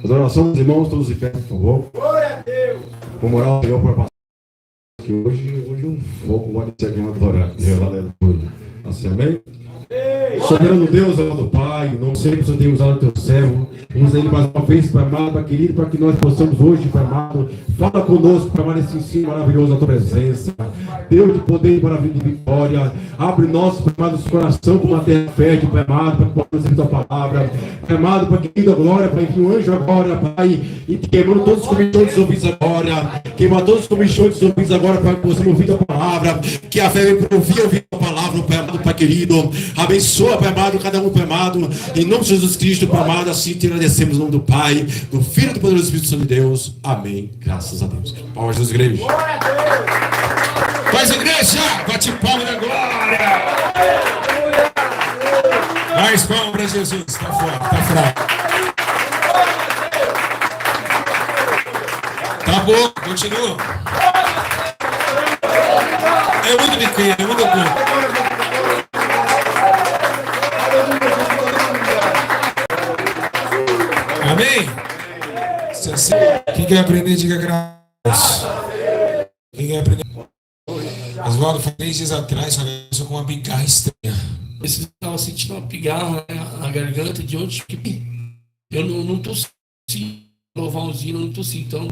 As orações dos irmãos, todos de pé, por favor. Glória a Deus. Vamos orar ao Senhor para passar aqui hoje um fogo vai ser aqui na adorar. Deus, aleluia. Assim, amém? Soberano Deus, amado Pai, não sei que o Senhor tem usado o teu servo. Usa ele mais uma vez, Pai amado, Pai querido, para que nós possamos hoje, Pai amado, fala conosco, Pai amado, nesse ensino maravilhoso da tua presença. Deus de poder e maravilha de vitória. Abre nosso, Pai amado, coração como a terra fértil, Pai amado, para que possamos receber tua palavra. Pai amado, Pai querido, a glória, Pai, que o anjo agora, Pai, e queimando todos os comichões dos ouvidos agora. Queima todos os comichões dos ouvidos agora, para que possamos ouvir tua palavra. Que a fé vem para ouvir tua palavra, Pai amado, Pai querido. Abençoa, Pai amado, cada um, Pai amado. Em nome de Jesus Cristo, Pai amado, assim te agradecemos no nome do Pai, do Filho e do poderoso Espírito Santo de Deus. Amém. Graças a Deus. Palmas das igrejas. Paz, igreja! Bate palma da glória! Mais palmas para Jesus. Está fora, está fraco. Tá bom, continua. É muito pequeno, é muito pouco. Amém? Quem quer aprender, diga graças. Quem quer aprender? Oswaldo, foi 3 dias atrás, só com uma pigarra estranha. Eu estava sentindo uma pigarra na garganta de onde que eu não tossi. Louvar uns hinos, eu não tossi. Então,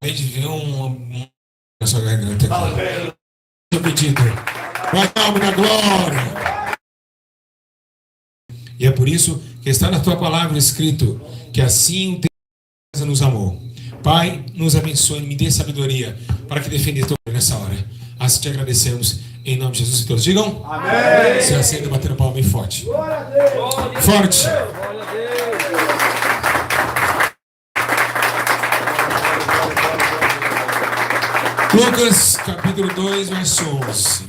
acabei de ver na sua garganta aqui. Seu pedido. Vai dar na glória. E é por isso que está na tua palavra escrito que assim o Deus nos amou. Pai, nos abençoe, me dê sabedoria para que defenda tua nessa hora. Assim te agradecemos em nome de Jesus e todos digam amém. Se acenda batendo palma bem forte. Forte. Lucas capítulo 2, verso 11.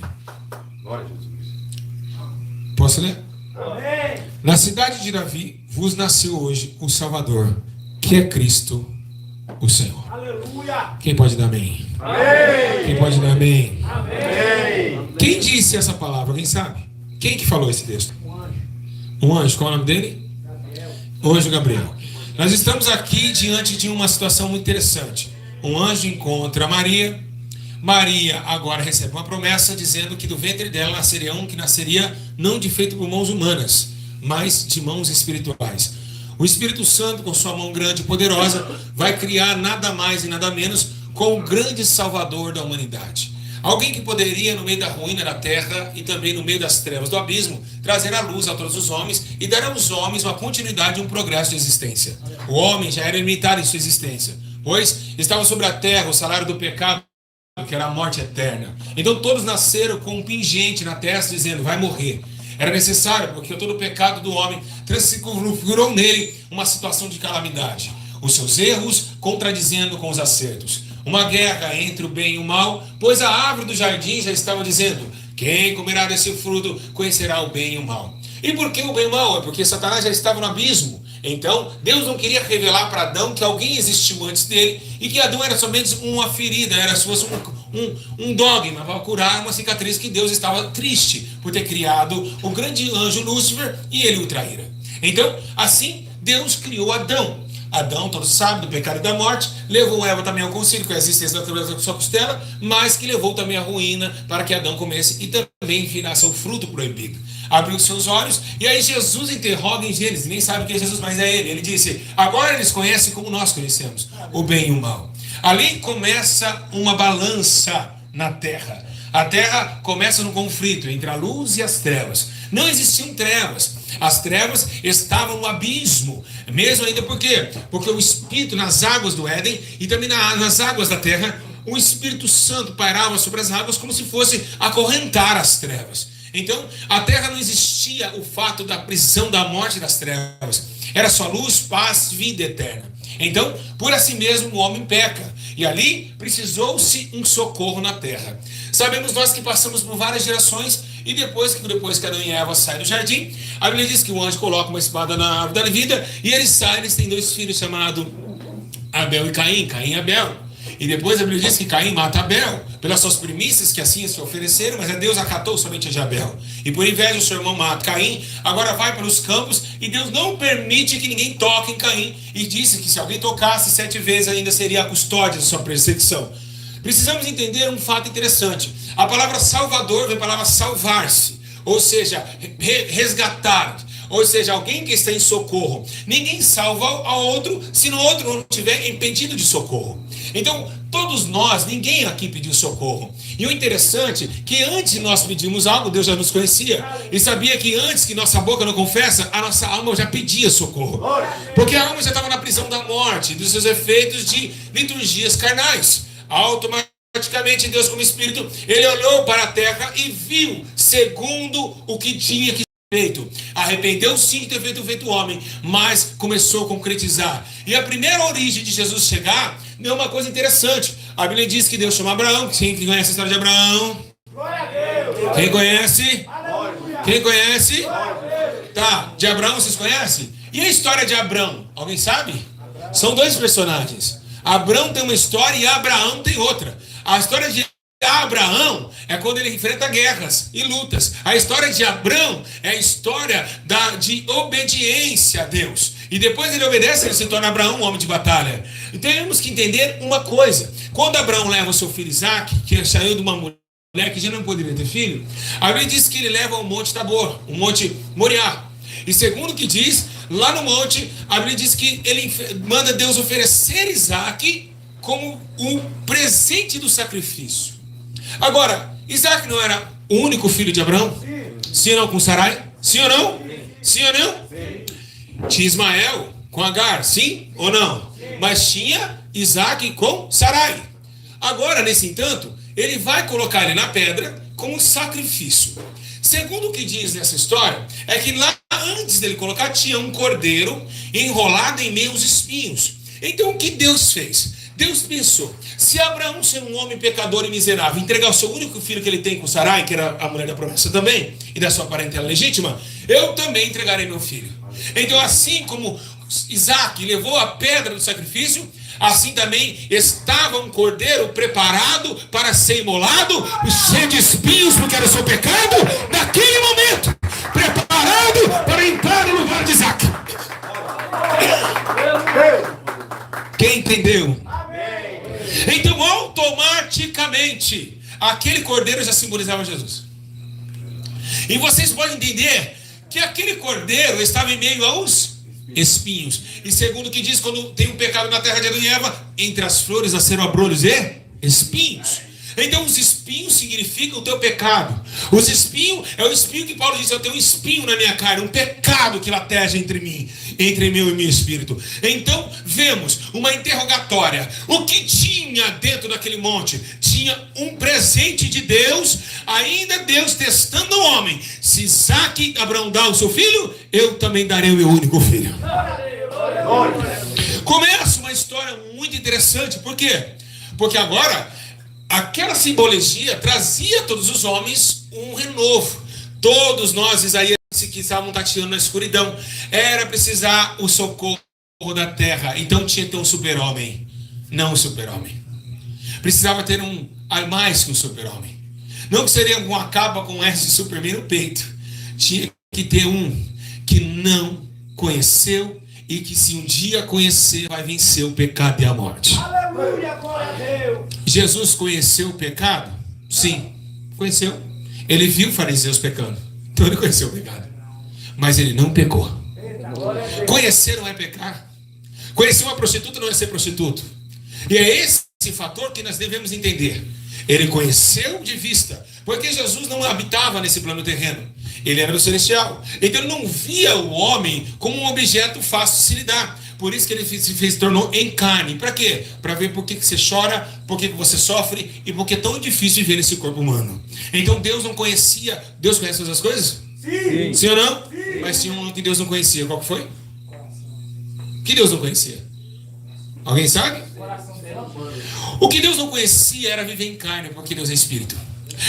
Posso ler? Amém. Na cidade de Davi vos nasceu hoje o Salvador, que é Cristo o Senhor. Aleluia. Quem pode dar amém? Amém. Quem pode dar amém? Amém. Quem disse essa palavra? Alguém sabe? Quem que falou esse texto? Um anjo. Qual é o nome dele? O anjo Gabriel. Nós estamos aqui diante de uma situação muito interessante. Um anjo encontra Maria. Maria agora recebe uma promessa dizendo que do ventre dela nasceria um que nasceria não de feito por mãos humanas, mas de mãos espirituais. O Espírito Santo, com sua mão grande e poderosa, vai criar nada mais e nada menos com o grande Salvador da humanidade. Alguém que poderia, no meio da ruína da terra e também no meio das trevas do abismo, trazer a luz a todos os homens e dar aos homens uma continuidade e um progresso de existência. O homem já era limitado em sua existência, pois estava sobre a terra o salário do pecado, que era a morte eterna. Então todos nasceram com um pingente na testa dizendo, vai morrer. Era necessário, porque todo o pecado do homem transfigurou nele uma situação de calamidade. Os seus erros contradizendo com os acertos. Uma guerra entre o bem e o mal, pois a árvore do jardim já estava dizendo, quem comerá desse fruto conhecerá o bem e o mal. E por que o bem e o mal? É porque Satanás já estava no abismo. Então, Deus não queria revelar para Adão que alguém existiu antes dele e que Adão era somente uma ferida, era se fosse um dogma para curar uma cicatriz que Deus estava triste por ter criado o grande anjo Lúcifer e ele o traíra. Então, assim, Deus criou Adão. Adão, todos sabem, do pecado e da morte, levou Eva também ao concílio, com a existência da natureza da sua costela, mas que levou também a ruína para que Adão comesse e também enfinasse o fruto proibido. Abriu seus olhos e aí Jesus interroga eles, nem sabe quem é Jesus, mas é ele. Ele disse, agora eles conhecem como nós conhecemos, o bem e o mal. Ali começa uma balança na terra. A terra começa no conflito entre a luz e as trevas. Não existiam trevas. As trevas estavam no abismo. Mesmo ainda por quê? Porque o Espírito nas águas do Éden e também nas águas da terra, o Espírito Santo pairava sobre as águas como se fosse acorrentar as trevas. Então, a terra não existia o fato da prisão da morte das trevas. Era só luz, paz, vida eterna. Então, por assim mesmo, o homem peca. E ali precisou-se um socorro na terra. Sabemos nós que passamos por várias gerações e depois que Adão e Eva saem do jardim, a Bíblia diz que o anjo coloca uma espada na árvore da vida e eles saem, eles têm 2 filhos chamados Abel e Caim, Caim e Abel. E depois a Bíblia diz que Caim mata Abel, pelas suas primícias que assim se ofereceram, mas Deus acatou somente a de Abel. E por inveja o seu irmão mata Caim, agora vai para os campos, e Deus não permite que ninguém toque em Caim. E disse que se alguém tocasse 7 vezes ainda seria a custódia da sua perseguição. Precisamos entender um fato interessante. A palavra salvador vem da palavra salvar-se, ou seja, resgatar. Ou seja, alguém que está em socorro. Ninguém salva ao outro se no outro não estiver impedido de socorro. Então, todos nós, ninguém aqui pediu socorro. E o interessante é que antes de nós pedirmos algo, Deus já nos conhecia. E sabia que antes que nossa boca não confessa, a nossa alma já pedia socorro. Porque a alma já estava na prisão da morte, dos seus efeitos de liturgias carnais. Automaticamente, Deus como Espírito, Ele olhou para a terra e viu segundo o que tinha que feito. Arrependeu sim de ter feito o homem, mas começou a concretizar. E a primeira origem de Jesus chegar é uma coisa interessante. A Bíblia diz que Deus chama Abraão. Quem conhece a história de Abraão? Quem conhece? Quem conhece? Tá, de Abraão vocês conhecem? E a história de Abraão? Alguém sabe? São 2 personagens. Abraão tem uma história e Abraão tem outra. A história de Abraão é quando ele enfrenta guerras e lutas. A história de Abraão é a história de obediência a Deus. E depois ele obedece, ele se torna Abraão um homem de batalha. E temos que entender uma coisa. Quando Abraão leva o seu filho Isaac, que saiu de uma mulher que já não poderia ter filho, a Bíblia diz que ele leva ao Monte Tabor, o Monte Moriá. E segundo o que diz, lá no monte, a Bíblia diz que ele manda Deus oferecer Isaac como um presente do sacrifício. Agora, Isaac não era o único filho de Abraão? Sim ou não com Sarai? Sim ou não? Sim ou não? Tinha Ismael com Agar, sim ou não? Mas tinha Isaac com Sarai. Agora, nesse entanto, ele vai colocar ele na pedra como um sacrifício. Segundo o que diz nessa história, é que lá antes dele colocar, tinha um cordeiro enrolado em meio aos espinhos. Então, o que Deus fez? Deus pensou, se Abraão, sendo um homem pecador e miserável, entregar o seu único filho que ele tem com Sarai, que era a mulher da promessa também, e da sua parentela legítima, eu também entregarei meu filho. Então, assim como Isaac levou a pedra do sacrifício, assim também estava um cordeiro preparado para ser imolado, cheio de espinhos, porque era o seu pecado, naquele momento, preparado para entrar no lugar de Isaac. Quem entendeu? Então, automaticamente, aquele cordeiro já simbolizava Jesus. E vocês podem entender que aquele cordeiro estava em meio aos espinhos. E segundo o que diz, quando tem um pecado na terra de Adão e Eva, entre as flores nasceram abrolhos e espinhos. Então os espinhos significam o teu pecado. Os espinhos é o espinho que Paulo diz, eu tenho um espinho na minha carne, um pecado que lateja entre mim, entre meu e meu espírito. Então vemos uma interrogatória. O que tinha dentro daquele monte? Tinha um presente de Deus, ainda Deus testando o homem. Se Isaac, Abraão dá o seu filho, eu também darei o meu único filho. Começa uma história muito interessante. Por quê? Porque agora aquela simbologia trazia a todos os homens um renovo. Todos nós, Isaías, que estavam tateando na escuridão, era precisar o socorro da terra. Então tinha que ter um super-homem. Não um super-homem. Precisava ter mais que um super-homem. Não que seria uma capa com S de Superman no peito. Tinha que ter um que não conheceu e que se um dia conhecer, vai vencer o pecado e a morte. Aleluia, glória a Deus. Jesus conheceu o pecado? Sim, conheceu. Ele viu fariseus pecando. Então ele conheceu o pecado. Mas ele não pecou. Conhecer não é pecar. Conhecer uma prostituta não é ser prostituto. E é esse fator que nós devemos entender. Ele conheceu de vista, porque Jesus não habitava nesse plano terreno. Ele era do celestial. Então ele não via o homem como um objeto fácil de se lidar. Por isso que ele se tornou em carne. Para quê? Para ver por que você chora, por que você sofre e por que é tão difícil viver nesse corpo humano. Então Deus não conhecia. Deus conhece todas as coisas? Sim. Sim ou não? Sim. Mas tinha um que Deus não conhecia. Qual que foi? Que Deus não conhecia? Alguém sabe? O que Deus não conhecia era viver em carne, porque Deus é espírito.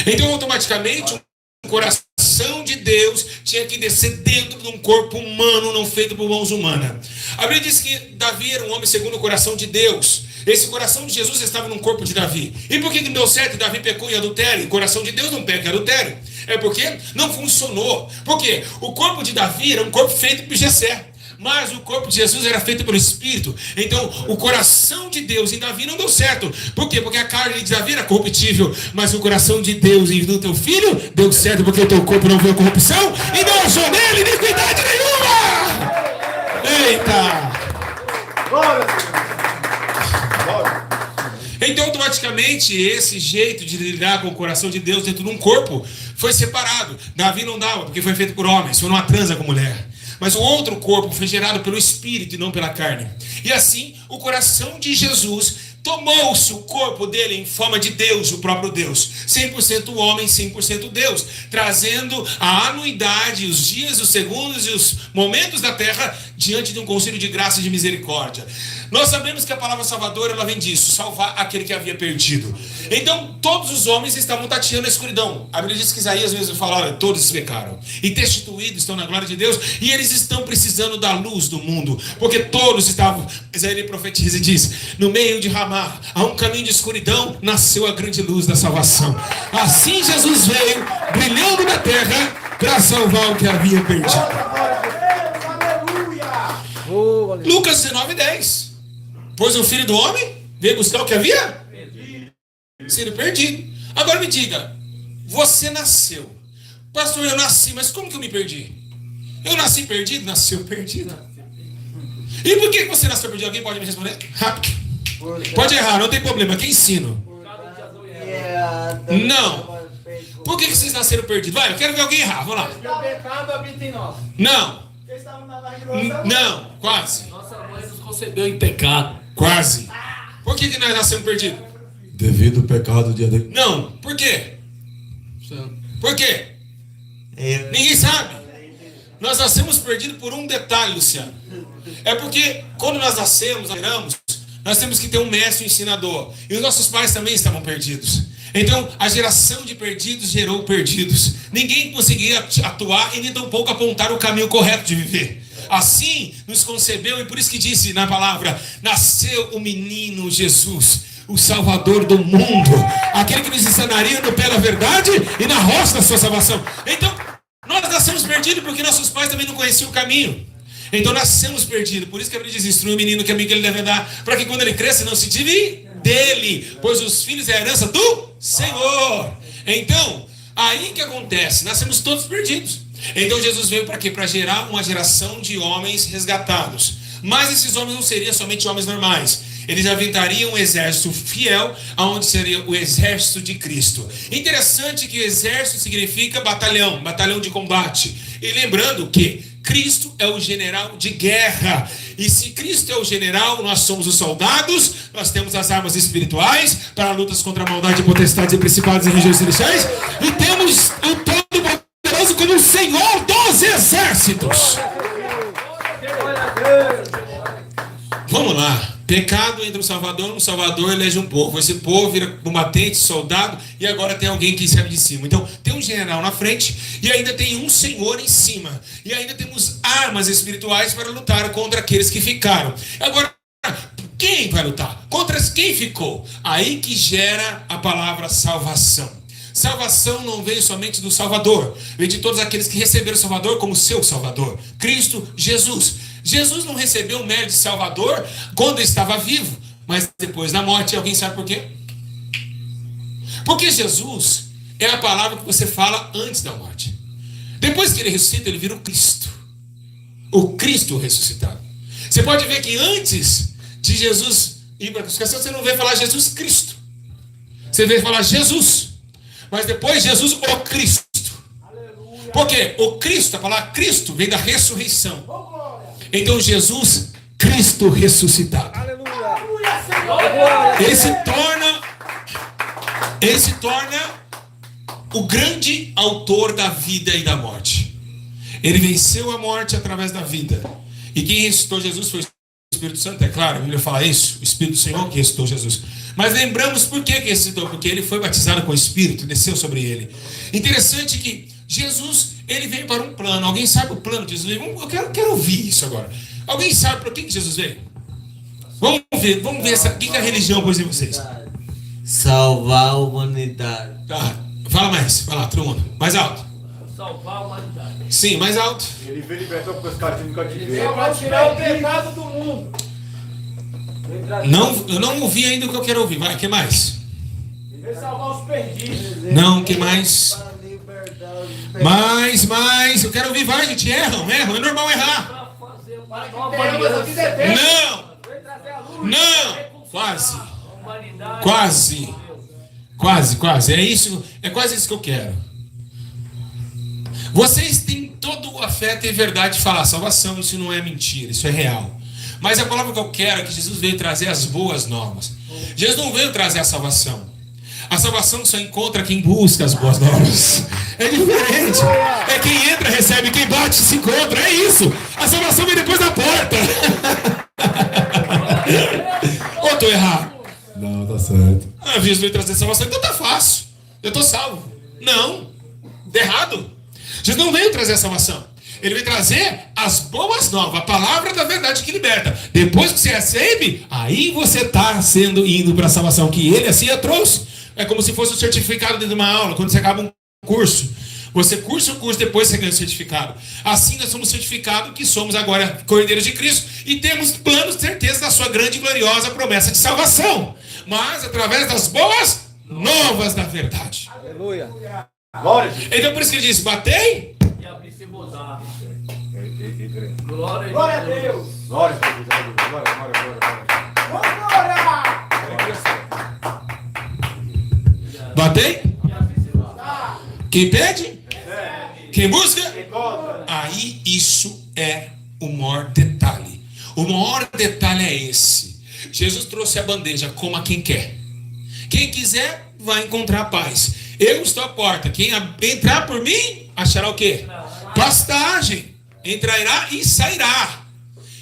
Então automaticamente o coração de Deus tinha que descer dentro de um corpo humano, não feito por mãos humanas. A Bíblia diz que Davi era um homem segundo o coração de Deus. Esse coração de Jesus estava no corpo de Davi. E por que não deu certo? Davi pecou em adultério. O coração de Deus não peca em adultério. É porque não funcionou. Por quê? O corpo de Davi era um corpo feito por Jessé. Mas o corpo de Jesus era feito pelo Espírito. Então o coração de Deus em Davi não deu certo. Por quê? Porque a carne de Davi era corruptível. Mas o coração de Deus no teu filho deu certo, porque o teu corpo não viu corrupção e não achou nele iniquidade nenhuma. Eita! Então automaticamente esse jeito de lidar com o coração de Deus dentro de um corpo foi separado. Davi não dava, porque foi feito por homens, foi numa transa com mulher. Mas o outro corpo foi gerado pelo Espírito e não pela carne. E assim, o coração de Jesus tomou-se o corpo dele em forma de Deus, o próprio Deus. 100% homem, 100% Deus. Trazendo a anuidade, os dias, os segundos e os momentos da terra diante de um conselho de graça e de misericórdia. Nós sabemos que a palavra salvador, ela vem disso, salvar aquele que havia perdido. Então, todos os homens estavam tateando a escuridão. A Bíblia diz que Isaías mesmo fala, olha, todos pecaram. E destituídos estão na glória de Deus, e eles estão precisando da luz do mundo, porque todos estavam, Isaías profetiza e diz, no meio de Ramá, há um caminho de escuridão, nasceu a grande luz da salvação. Assim Jesus veio, brilhando na terra, para salvar o que havia perdido. Lucas 19:10. Pois o Filho do Homem veio buscar o que havia sido perdido. Agora me diga, você nasceu. Pastor, eu nasci, mas como que eu me perdi? Eu nasci perdido? Nasceu perdido. E por que você nasceu perdido? Alguém pode me responder? Rápido. Pode errar, não tem problema, que ensino. Não. Por que vocês nasceram perdidos? Vai, eu quero ver alguém errar, vamos lá. Não. Não, quase. Nossa mãe nos concebeu em pecado. Quase. Por que nós nascemos perdidos? Devido ao pecado de Adão. Não, por quê? Por quê? Ninguém sabe. Nós nascemos perdidos por um detalhe, Luciano. É porque quando nós nascemos, nós temos que ter um mestre, um ensinador. E os nossos pais também estavam perdidos. Então, a geração de perdidos gerou perdidos. Ninguém conseguia atuar e nem tampouco apontar o caminho correto de viver. Assim, nos concebeu, e por isso que disse na palavra, nasceu o menino Jesus, o Salvador do mundo, aquele que nos ensinaria no pé da verdade e na rocha da sua salvação. Então, nós nascemos perdidos porque nossos pais também não conheciam o caminho. Então nascemos perdidos. Por isso que a Bíblia diz, instrui o menino que caminho que ele deve dar, para que quando ele cresça não se desvie dele, pois os filhos é a herança do Senhor. Então, aí que acontece, nascemos todos perdidos. Então Jesus veio para quê? Para gerar uma geração de homens resgatados. Mas esses homens não seriam somente homens normais. Eles aventariam um exército fiel, aonde seria o exército de Cristo. Interessante que exército significa batalhão, batalhão de combate. E lembrando que Cristo é o general de guerra. E se Cristo é o general, nós somos os soldados, nós temos as armas espirituais para lutas contra a maldade, potestades e principados em regiões celestiais. E temos o Todo-Poderoso como o Senhor dos exércitos. Vamos lá. Pecado entra um Salvador elege um povo. Esse povo vira combatente, soldado, e agora tem alguém que serve de cima. Então, tem um general na frente, e ainda tem um Senhor em cima. E ainda temos armas espirituais para lutar contra aqueles que ficaram. Agora, quem vai lutar? Contra quem ficou? Aí que gera a palavra salvação. Salvação não veio somente do Salvador, veio de todos aqueles que receberam o Salvador como seu Salvador, Cristo Jesus. Jesus não recebeu o mérito de Salvador quando estava vivo, mas depois da morte. Alguém sabe por quê? Porque Jesus é a palavra que você fala antes da morte. Depois que ele ressuscita, ele vira o Cristo. O Cristo ressuscitado. Você pode ver que antes de Jesus ir para a crucificação, você não vê falar Jesus Cristo. Você vê falar Jesus. Mas depois Jesus, o Cristo. Porque o Cristo, a palavra Cristo, vem da ressurreição. Então Jesus, Cristo ressuscitado. Ele se torna o grande autor da vida e da morte. Ele venceu a morte através da vida. E quem ressuscitou Jesus foi o Espírito Santo, é claro, a Bíblia fala isso, o Espírito do Senhor que ressuscitou Jesus. Mas lembramos por que ressuscitou, porque ele foi batizado com o Espírito, desceu sobre ele. Interessante que Jesus, ele veio para um plano. Alguém sabe o plano de Jesus? Eu quero ouvir isso agora. Alguém sabe para que Jesus veio? Vamos ver o que a religião pôs em vocês. Salvar a humanidade. Tá, fala mais, vai lá, todo mundo. Mais alto. Salvar a humanidade. Sim, mais alto. Ele veio libertar porque os caras tinham que Ele vai tirar o pecado do mundo. Não, eu não ouvi ainda o que eu quero ouvir. Vai, o que mais? Ele vai salvar os perdidos. Não, o que mais? Mais. Eu quero ouvir, vai, gente. Erram. É normal errar. Para fazer Para que uma tenhamos a vida eterna. Não, Vai trazer a luz. não. Quase. humanidade. Quase. É isso, é quase isso que eu quero. Vocês têm todo a fé e verdade de falar salvação, isso não é mentira, isso é real. Mas a palavra que eu quero é que Jesus veio trazer as boas novas. Jesus não veio trazer a salvação. A salvação só encontra quem busca as boas novas. É diferente. É quem entra, recebe, quem bate, se encontra. É isso. A salvação vem depois da porta. Ou estou errado? Não, tá certo. Jesus veio trazer salvação, então tá fácil. Eu estou salvo. Não. Errado. Jesus não veio trazer a salvação. Ele veio trazer as boas novas, a palavra da verdade que liberta. Depois que você recebe, aí você está indo para a salvação que ele assim a trouxe. É como se fosse um certificado dentro de uma aula, quando você acaba um curso. Você cursa o curso, depois você ganha o certificado. Assim nós somos certificados que somos agora cordeiros de Cristo e temos planos, certeza da sua grande e gloriosa promessa de salvação. Mas através das boas novas da verdade. Aleluia. Glória. Então por isso que ele disse, batei. E abrir se mudar. Glória Glória a Deus. Glória. Glória. Glória. Batei? Quem pede? Quem busca? Encontra. Aí isso é o maior detalhe. O maior detalhe é esse. Jesus trouxe a bandeja, coma quem quer. Quem quiser vai encontrar paz. Eu estou à porta. Quem entrar por mim, achará o quê? Pastagem. Entrará e sairá.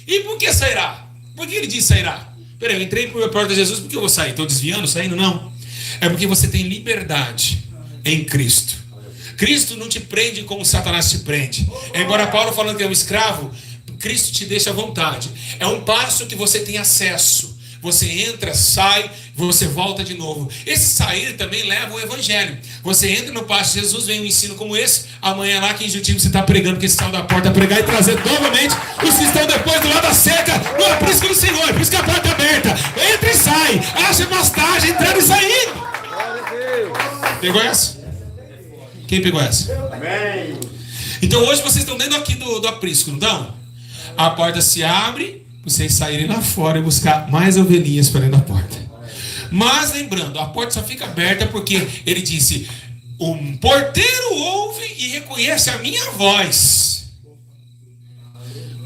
E por que sairá? Por que ele diz sairá? Peraí, eu entrei por porta de Jesus, por que eu vou sair? Estou desviando, saindo? Não. É porque você tem liberdade em Cristo. Cristo não te prende como Satanás te prende. Embora Paulo falando que é um escravo, Cristo te deixa à vontade. É um passo que você tem acesso. Você entra, sai, você volta de novo. Esse sair também leva o evangelho. Você entra no passo de Jesus, vem um ensino como esse. Amanhã lá que em Jutinho você está pregando, que esse saiu da porta pregar e trazer novamente os que estão depois do lado da seca. Não é por isso que o Senhor, por isso que a porta é aberta. Entra e sai, acha pastagem, entrando e saindo. Pegou essa? Quem pegou essa? Amém. Então hoje vocês estão dentro aqui do aprisco, não estão? A porta se abre, vocês saírem lá fora e buscar mais ovelhinhas para dentro da porta. Mas lembrando, a porta só fica aberta porque ele disse: um porteiro ouve e reconhece a minha voz.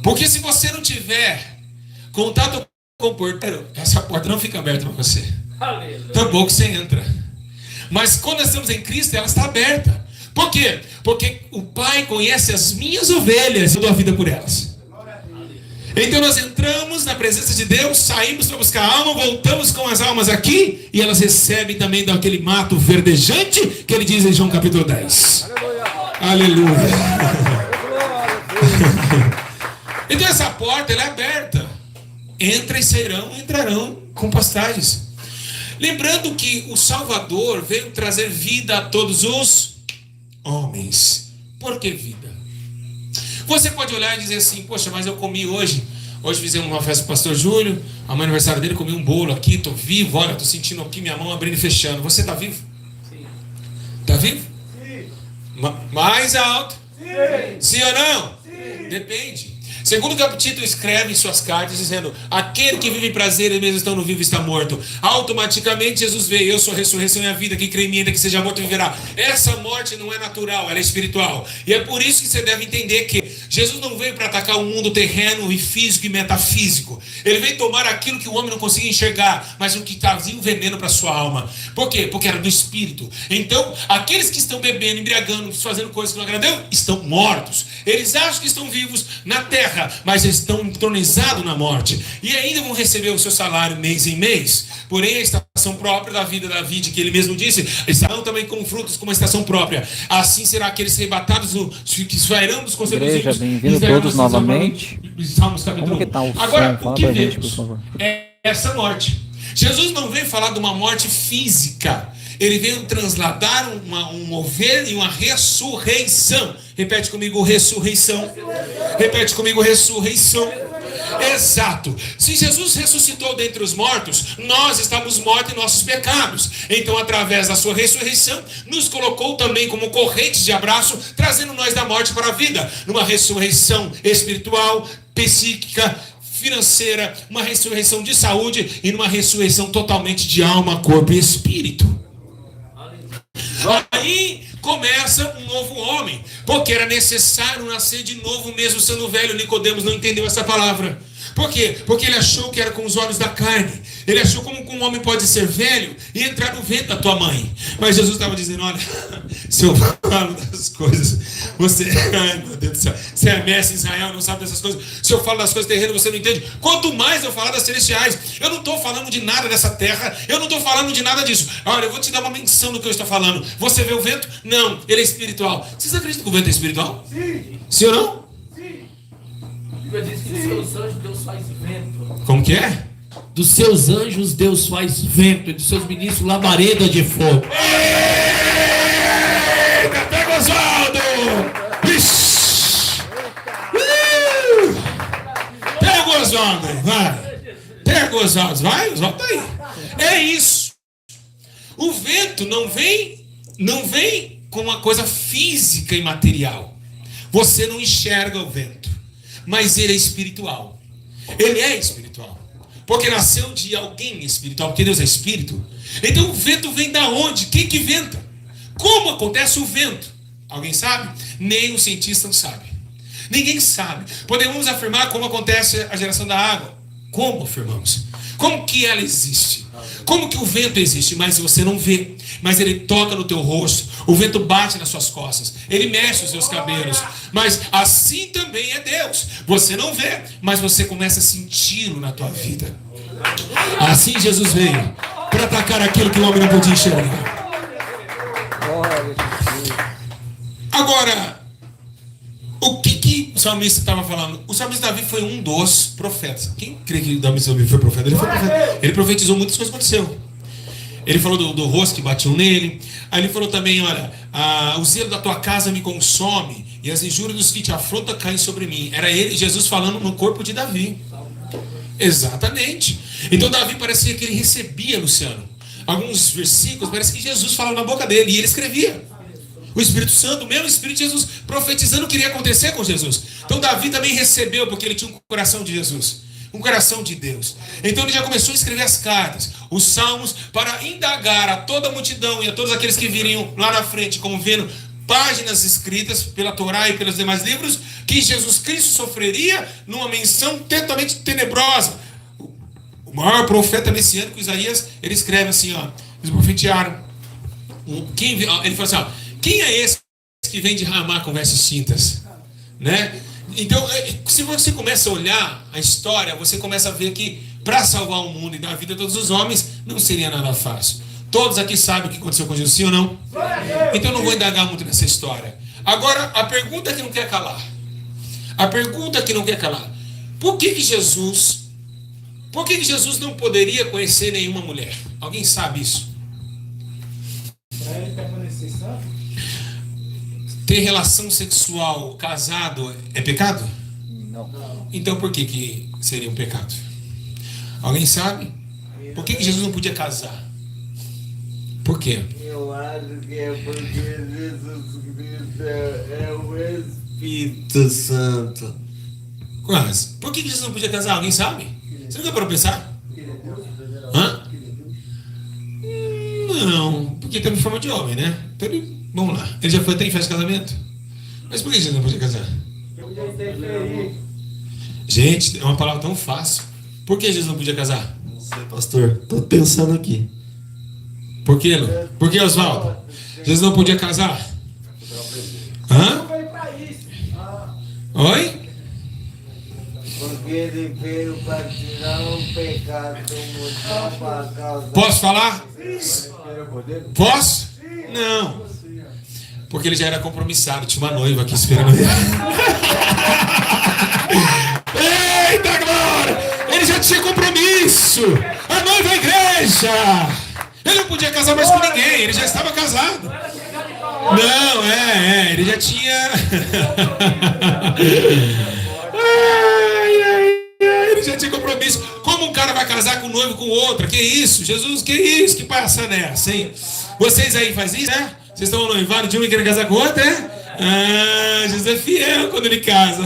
Porque se você não tiver contato com o porteiro, essa porta não fica aberta para você. Tampouco você entra. Mas quando nós estamos em Cristo, ela está aberta. Por quê? Porque o Pai conhece as minhas ovelhas e eu dou a vida por elas. Então nós entramos na presença de Deus, saímos para buscar a alma, voltamos com as almas aqui e elas recebem também daquele mato verdejante que ele diz em João capítulo 10. Aleluia. Então essa porta ela é aberta. Entra e sairão, entrarão com pastagens. Lembrando que o Salvador veio trazer vida a todos os homens. Por que vida? Você pode olhar e dizer assim: poxa, mas eu comi hoje. Hoje fizemos uma festa com o pastor Júlio. Amanhã é aniversário dele, comi um bolo aqui. Estou vivo, olha, estou sentindo aqui minha mão abrindo e fechando. Você está vivo? Sim. Está vivo? Sim. Mais alto? Sim. Sim ou não? Sim. Depende. Segundo Tito escreve em suas cartas dizendo: aquele que vive em prazer e mesmo estando vivo está morto. Automaticamente Jesus veio: eu sou a ressurreição e a vida, quem crê em mim ainda que seja morto viverá. Essa morte não é natural, ela é espiritual. E é por isso que você deve entender que Jesus não veio para atacar o mundo terreno e físico e metafísico. Ele veio tomar aquilo que o homem não conseguia enxergar, mas o que trazia um veneno para sua alma. Por quê? Porque era do espírito. Então, aqueles que estão bebendo, embriagando, fazendo coisas que não agradam, estão mortos. Eles acham que estão vivos na terra, mas estão entronizados na morte. E ainda vão receber o seu salário mês em mês. Porém, a estação própria da vida da vide, que ele mesmo disse, estarão também com frutos com uma estação própria. Assim será aqueles arrebatados, que sairão dos conselhos. Igreja, bem-vindo todos novamente. Salmos capítulo Como que tá o 1. Agora, som? Fala o que pra gente, por vemos favor. é essa morte. Jesus não veio falar de uma morte física. Ele veio transladar um mover e uma ressurreição. Repete comigo, ressurreição. Repete comigo, ressurreição. Exato. Se Jesus ressuscitou dentre os mortos, nós estamos mortos em nossos pecados. Então, através da sua ressurreição, nos colocou também como correntes de abraço, trazendo nós da morte para a vida. Numa ressurreição espiritual, psíquica, financeira, uma ressurreição de saúde e numa ressurreição totalmente de alma, corpo e espírito. Aí começa um novo homem, porque era necessário nascer de novo, mesmo sendo velho. Nicodemos não entendeu essa palavra. Por quê? Porque ele achou que era com os olhos da carne. Ele achou como um homem pode ser velho e entrar no ventre da tua mãe. Mas Jesus estava dizendo, olha, se eu falo das coisas, você, ai meu Deus do céu, você é mestre em Israel, não sabe dessas coisas. Se eu falo das coisas terrenas, você não entende. Quanto mais eu falar das celestiais, eu não estou falando de nada dessa terra, eu não estou falando de nada disso. Olha, eu vou te dar uma menção do que eu estou falando. Você vê o vento? Não, ele é espiritual. Vocês acreditam que o vento é espiritual? Sim. Sim ou não? A Bíblia diz que dos seus anjos Deus faz vento. Como que é? Dos seus anjos Deus faz vento, e dos seus ministros labareda de fogo. Eita, pega Oswaldo! Ixi! Pega o Oswaldo, vai! Pega o Oswaldo, vai, Oswaldo tá aí. É isso. O vento não vem com uma coisa física e material. Você não enxerga o vento, mas ele é espiritual. Ele é espiritual. Porque nasceu de alguém espiritual, porque Deus é espírito. Então o vento vem da onde? Quem que venta? Como acontece o vento? Alguém sabe? Nem o cientista sabe. Ninguém sabe. Podemos afirmar como acontece a geração da água. Como afirmamos? Como que ela existe? Como que o vento existe? Mas você não vê. Mas ele toca no teu rosto. O vento bate nas suas costas. Ele mexe os seus cabelos. Mas assim também é Deus. Você não vê, mas você começa a senti-lo na tua vida. Assim Jesus veio para atacar aquilo que o homem não podia enxergar. Agora, o que o salmista estava falando? O salmista Davi foi um dos profetas. Quem crê que o salmista Davi foi profeta? Ele foi profeta. Ele profetizou muitas coisas que aconteceram. Ele falou do rosto que batiam nele. Aí ele falou também, olha, o zelo da tua casa me consome e as injúrias dos que te afrontam caem sobre mim. Era ele, Jesus, falando no corpo de Davi. Exatamente. Então Davi parecia que ele recebia, Luciano, alguns versículos, parece que Jesus falava na boca dele e ele escrevia. O Espírito Santo, o mesmo Espírito de Jesus, profetizando o que iria acontecer com Jesus. Então Davi também recebeu, porque ele tinha um coração de Jesus, um coração de Deus. Então ele já começou a escrever as cartas, os salmos, para indagar a toda a multidão e a todos aqueles que viriam lá na frente, como vendo páginas escritas pela Torá e pelos demais livros, que Jesus Cristo sofreria numa menção totalmente tenebrosa. O maior profeta messiânico, Isaías, ele escreve assim, ó, eles profetizaram. Ele falou assim, ó, quem é esse que vem de Ramá com vestes tintas? Né? Então, se você começa a olhar a história, você começa a ver que para salvar o mundo e dar a vida a todos os homens, não seria nada fácil. Todos aqui sabem o que aconteceu com Jesus, sim ou não? Então eu não vou indagar muito nessa história. Agora, a pergunta que não quer calar. A pergunta que não quer calar. Por que Jesus não poderia conhecer nenhuma mulher? Alguém sabe isso? Para ele permanecer santo? Ter relação sexual casado é pecado? Não. Então por que seria um pecado? Alguém sabe? Por que Jesus não podia casar? Por quê? Eu acho que é porque Jesus Cristo é o Espírito Santo. Quase. Por que Jesus não podia casar? Alguém sabe? Você nunca parou pra pensar? Hã? Não, porque tem uma forma de homem, né? Então ele, vamos lá. Ele já foi até em festa de casamento. Mas por que Jesus não podia casar? Gente, é uma palavra tão fácil. Por que Jesus não podia casar? Não sei, pastor. Tô pensando aqui. Por que, Lu? Por que, Oswaldo? Jesus não podia casar? Hã? Não veio para isso. Oi? Porque ele veio para tirar o pecado mortal para causar. Posso falar? Posso? Não. Porque ele já era compromissado, tinha uma noiva aqui esperando ele. Eita glória! Ele já tinha compromisso. A noiva é a igreja. Ele não podia casar mais com ninguém, ele já estava casado. Não, ele já tinha. Ele já tinha compromisso. Como um cara vai casar com um noivo com outra? Que isso? Jesus, que isso? Que passa nessa, hein? Vocês aí fazem isso, né? Vocês estão noivados de um e querem casar com o outro, é? Jesus é fiel quando ele casa.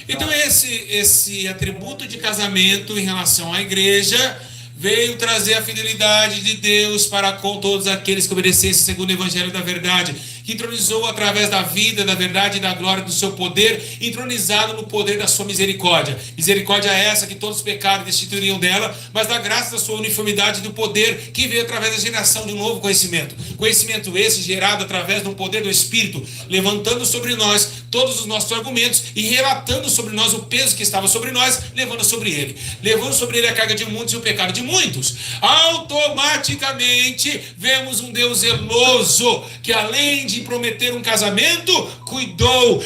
Então esse atributo de casamento em relação à igreja veio trazer a fidelidade de Deus para com todos aqueles que obedecessem segundo o evangelho da verdade, que entronizou através da vida, da verdade e da glória do seu poder, entronizado no poder da sua misericórdia. Misericórdia é essa que todos os pecados destituiriam dela, mas da graça da sua uniformidade do poder que veio através da geração de um novo conhecimento. Conhecimento esse gerado através do poder do Espírito, levantando sobre nós todos os nossos argumentos e relatando sobre nós o peso que estava sobre nós, levando sobre ele a carga de muitos e o pecado de muitos. Automaticamente vemos um Deus zeloso que, além de prometer um casamento, cuidou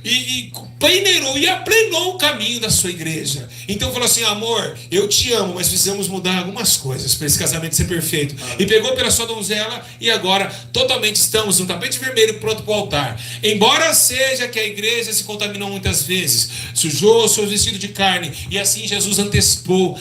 e peneirou e aplenou o caminho da sua igreja. Então falou assim: amor, eu te amo, mas precisamos mudar algumas coisas para esse casamento ser perfeito. E pegou pela sua donzela e agora totalmente estamos no tapete vermelho pronto para o altar. Embora seja que a igreja se contaminou muitas vezes, sujou o seu vestido de carne, e assim Jesus antecipou,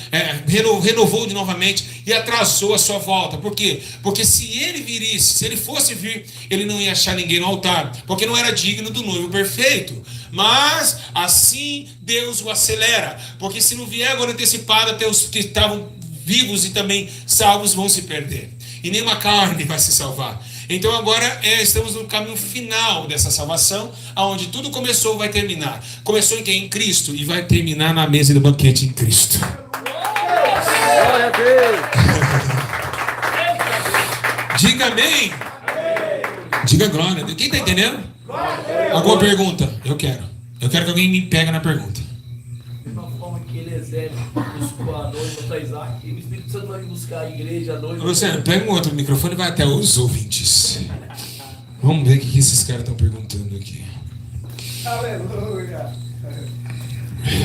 renovou de novamente e atrasou a sua volta. Por quê? Porque se ele fosse vir, ele não ia achar ninguém no altar, porque não era digno do noivo perfeito. Mas assim Deus o acelera, porque se não vier agora antecipado, até os que estavam vivos e também salvos vão se perder, e nenhuma carne vai se salvar. Então agora estamos no caminho final dessa salvação, aonde tudo começou, vai terminar. Começou em quem? Em Cristo, e vai terminar na mesa do banquete em Cristo. Glória a Deus. Diga amém. Diga glória. Quem está entendendo? Alguma pergunta? Eu quero que alguém me pegue na pergunta. Da mesma forma que Eliezer buscou a noiva para Isaac, e o Espírito Santo vai buscar a igreja, a noiva. Luciano, pega um outro microfone e vai até os ouvintes. Vamos ver o que esses caras estão perguntando aqui. Aleluia.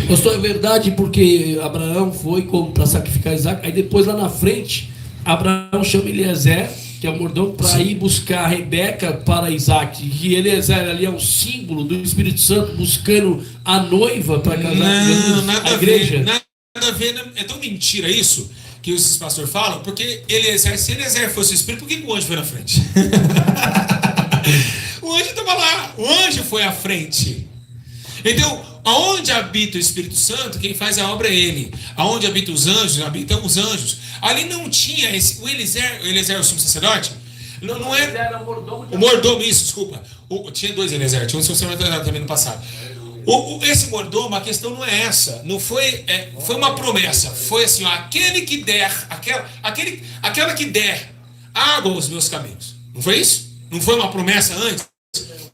Pastor, é verdade, porque Abraão foi para sacrificar Isaac, aí depois lá na frente Abraão chama Eliezer, que é o mordomo, para ir buscar a Rebeca para Isaac. E Eliezer ali é um símbolo do Espírito Santo buscando a noiva para casar Não, com nada a igreja. nada a ver. É tão mentira isso que os pastores falam, porque se Eliezer fosse o Espírito, por que o anjo foi na frente? O anjo estava lá, o anjo foi à frente. Então, aonde habita o Espírito Santo, quem faz a obra é ele. Aonde habitam os anjos, habitam os anjos. Ali não tinha o Eliezer é o sumo sacerdote? Não é. Era mordomo de O mordomo, isso, desculpa. Tinha dois Eliezer, tinha um sumo sacerdote também no passado. Esse mordomo, a questão não é essa. Não foi, foi uma promessa. Foi assim, ó, aquele que der, aquela que der água aos meus caminhos. Não foi isso? Não foi uma promessa antes?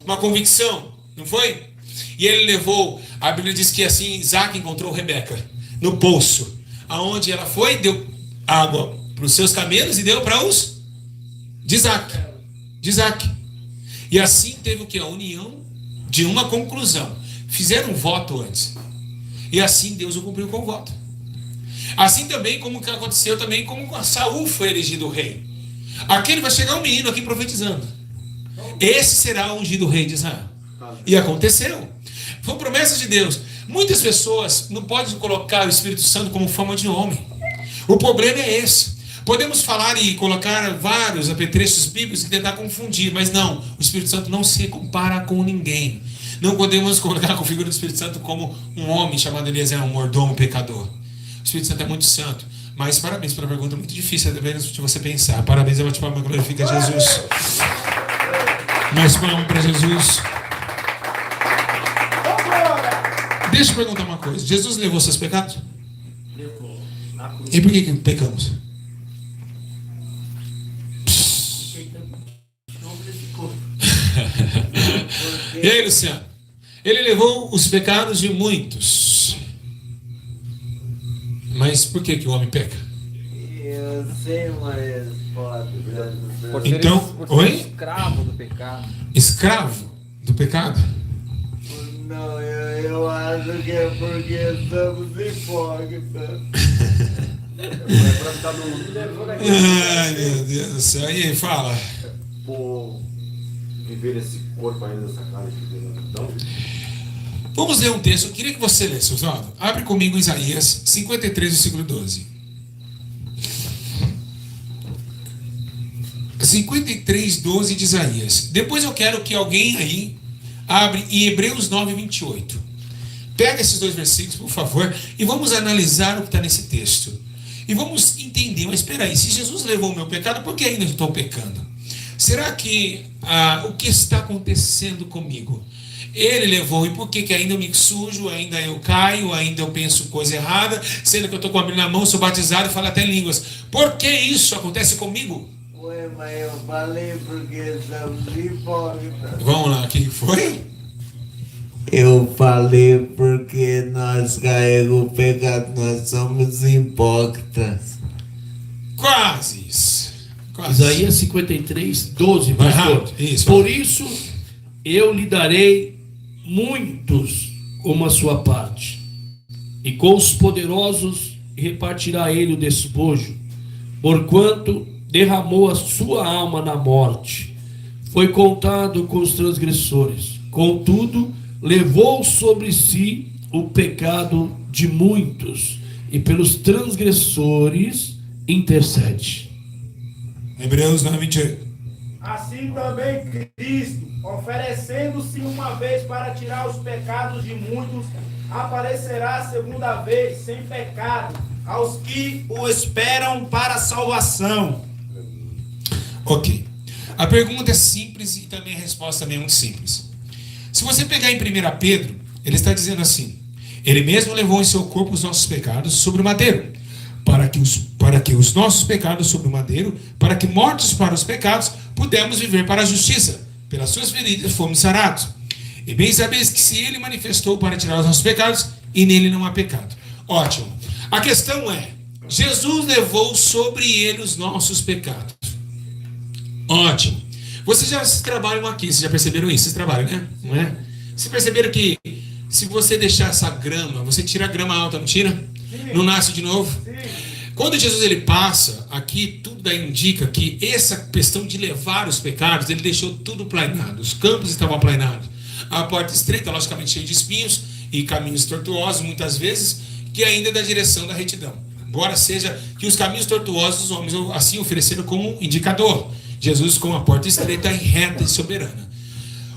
Uma convicção? Não foi? E ele levou, a Bíblia diz que assim Isaac encontrou Rebeca no poço, aonde ela foi, deu água para os seus camelos e deu para os de Isaac. E assim teve o que? A união de uma conclusão. Fizeram um voto antes. E assim Deus o cumpriu com o voto. Assim também como que aconteceu também como Saul foi elegido rei. Aqui vai chegar um menino aqui profetizando. Esse será o ungido rei de Israel. E aconteceu. Foi promessa de Deus. Muitas pessoas não podem colocar o Espírito Santo como forma de homem. O problema é esse. Podemos falar e colocar vários apetrechos bíblicos e tentar confundir, mas não. O Espírito Santo não se compara com ninguém. Não podemos colocar a figura do Espírito Santo como um homem chamado Eliezer, um mordomo pecador. O Espírito Santo é muito santo. Mas parabéns pela pergunta, muito difícil de você pensar. Parabéns, eu vou te falar, glorifica Jesus. Mais palmas para Jesus. Deixa eu perguntar uma coisa. Jesus levou seus pecados? Levou na cruz. E por que pecamos? E aí, Luciano? Ele levou os pecados de muitos. Mas por que o homem peca? Eu sei uma resposta. Por ser, Então, por ser oi? escravo do pecado. Escravo do pecado? Não, eu acho que é porque somos hipócritas. Ai, meu Deus do céu. E aí, fala. Por viver esse corpo ainda, essa carne que Deus nos dá. Vamos ler um texto. Eu queria que você lesse, Oswaldo. Abre comigo Isaías 53, versículo 12. 53, 12 de Isaías. Depois eu quero que alguém aí abre em Hebreus 9, 28. Pega esses dois versículos, por favor, e vamos analisar o que está nesse texto. E vamos entender, mas espera aí, se Jesus levou o meu pecado, por que ainda estou pecando? Será que o que está acontecendo comigo? Ele levou, e por que ainda eu me sujo, ainda eu caio, ainda eu penso coisa errada, sendo que eu estou com a Bíblia na mão, sou batizado e falo até línguas. Por que isso acontece comigo? Ué, mas eu falei porque somos hipócritas. Vamos lá, o que foi? Eu falei porque nós carregamos o pecado, nós somos hipócritas. Quase. Isaías 53, 12, Vai pastor. rápido, isso. Por isso eu lhe darei muitos como a sua parte, e com os poderosos repartirá ele o despojo, porquanto derramou a sua alma na morte, foi contado com os transgressores, contudo levou sobre si o pecado de muitos, e pelos transgressores intercede. Hebreus 9, 28. Assim também Cristo, oferecendo-se uma vez para tirar os pecados de muitos, aparecerá a segunda vez sem pecado aos que o esperam para a salvação. Ok. A pergunta é simples e também a resposta também é muito simples. Se você pegar em 1 Pedro, ele está dizendo assim: ele mesmo levou em seu corpo os nossos pecados sobre o madeiro, para que os nossos pecados sobre o madeiro, para que mortos para os pecados, pudemos viver para a justiça. Pelas suas feridas fomos sarados. E bem sabeis que se ele manifestou para tirar os nossos pecados, e nele não há pecado. Ótimo. A questão é, Jesus levou sobre ele os nossos pecados. Ótimo. Vocês já trabalham aqui, vocês já perceberam isso? Vocês trabalham, né? Não é? Vocês perceberam que se você deixar essa grama, você tira a grama alta, não tira? Sim. Não nasce de novo? Sim. Quando Jesus ele passa, aqui tudo indica que essa questão de levar os pecados, ele deixou tudo planeado. Os campos estavam planeados. A porta estreita, logicamente cheia de espinhos e caminhos tortuosos, muitas vezes, que ainda é da direção da retidão. Embora seja que os caminhos tortuosos, os homens assim ofereceram como indicador. Jesus com a porta estreita e reta e soberana.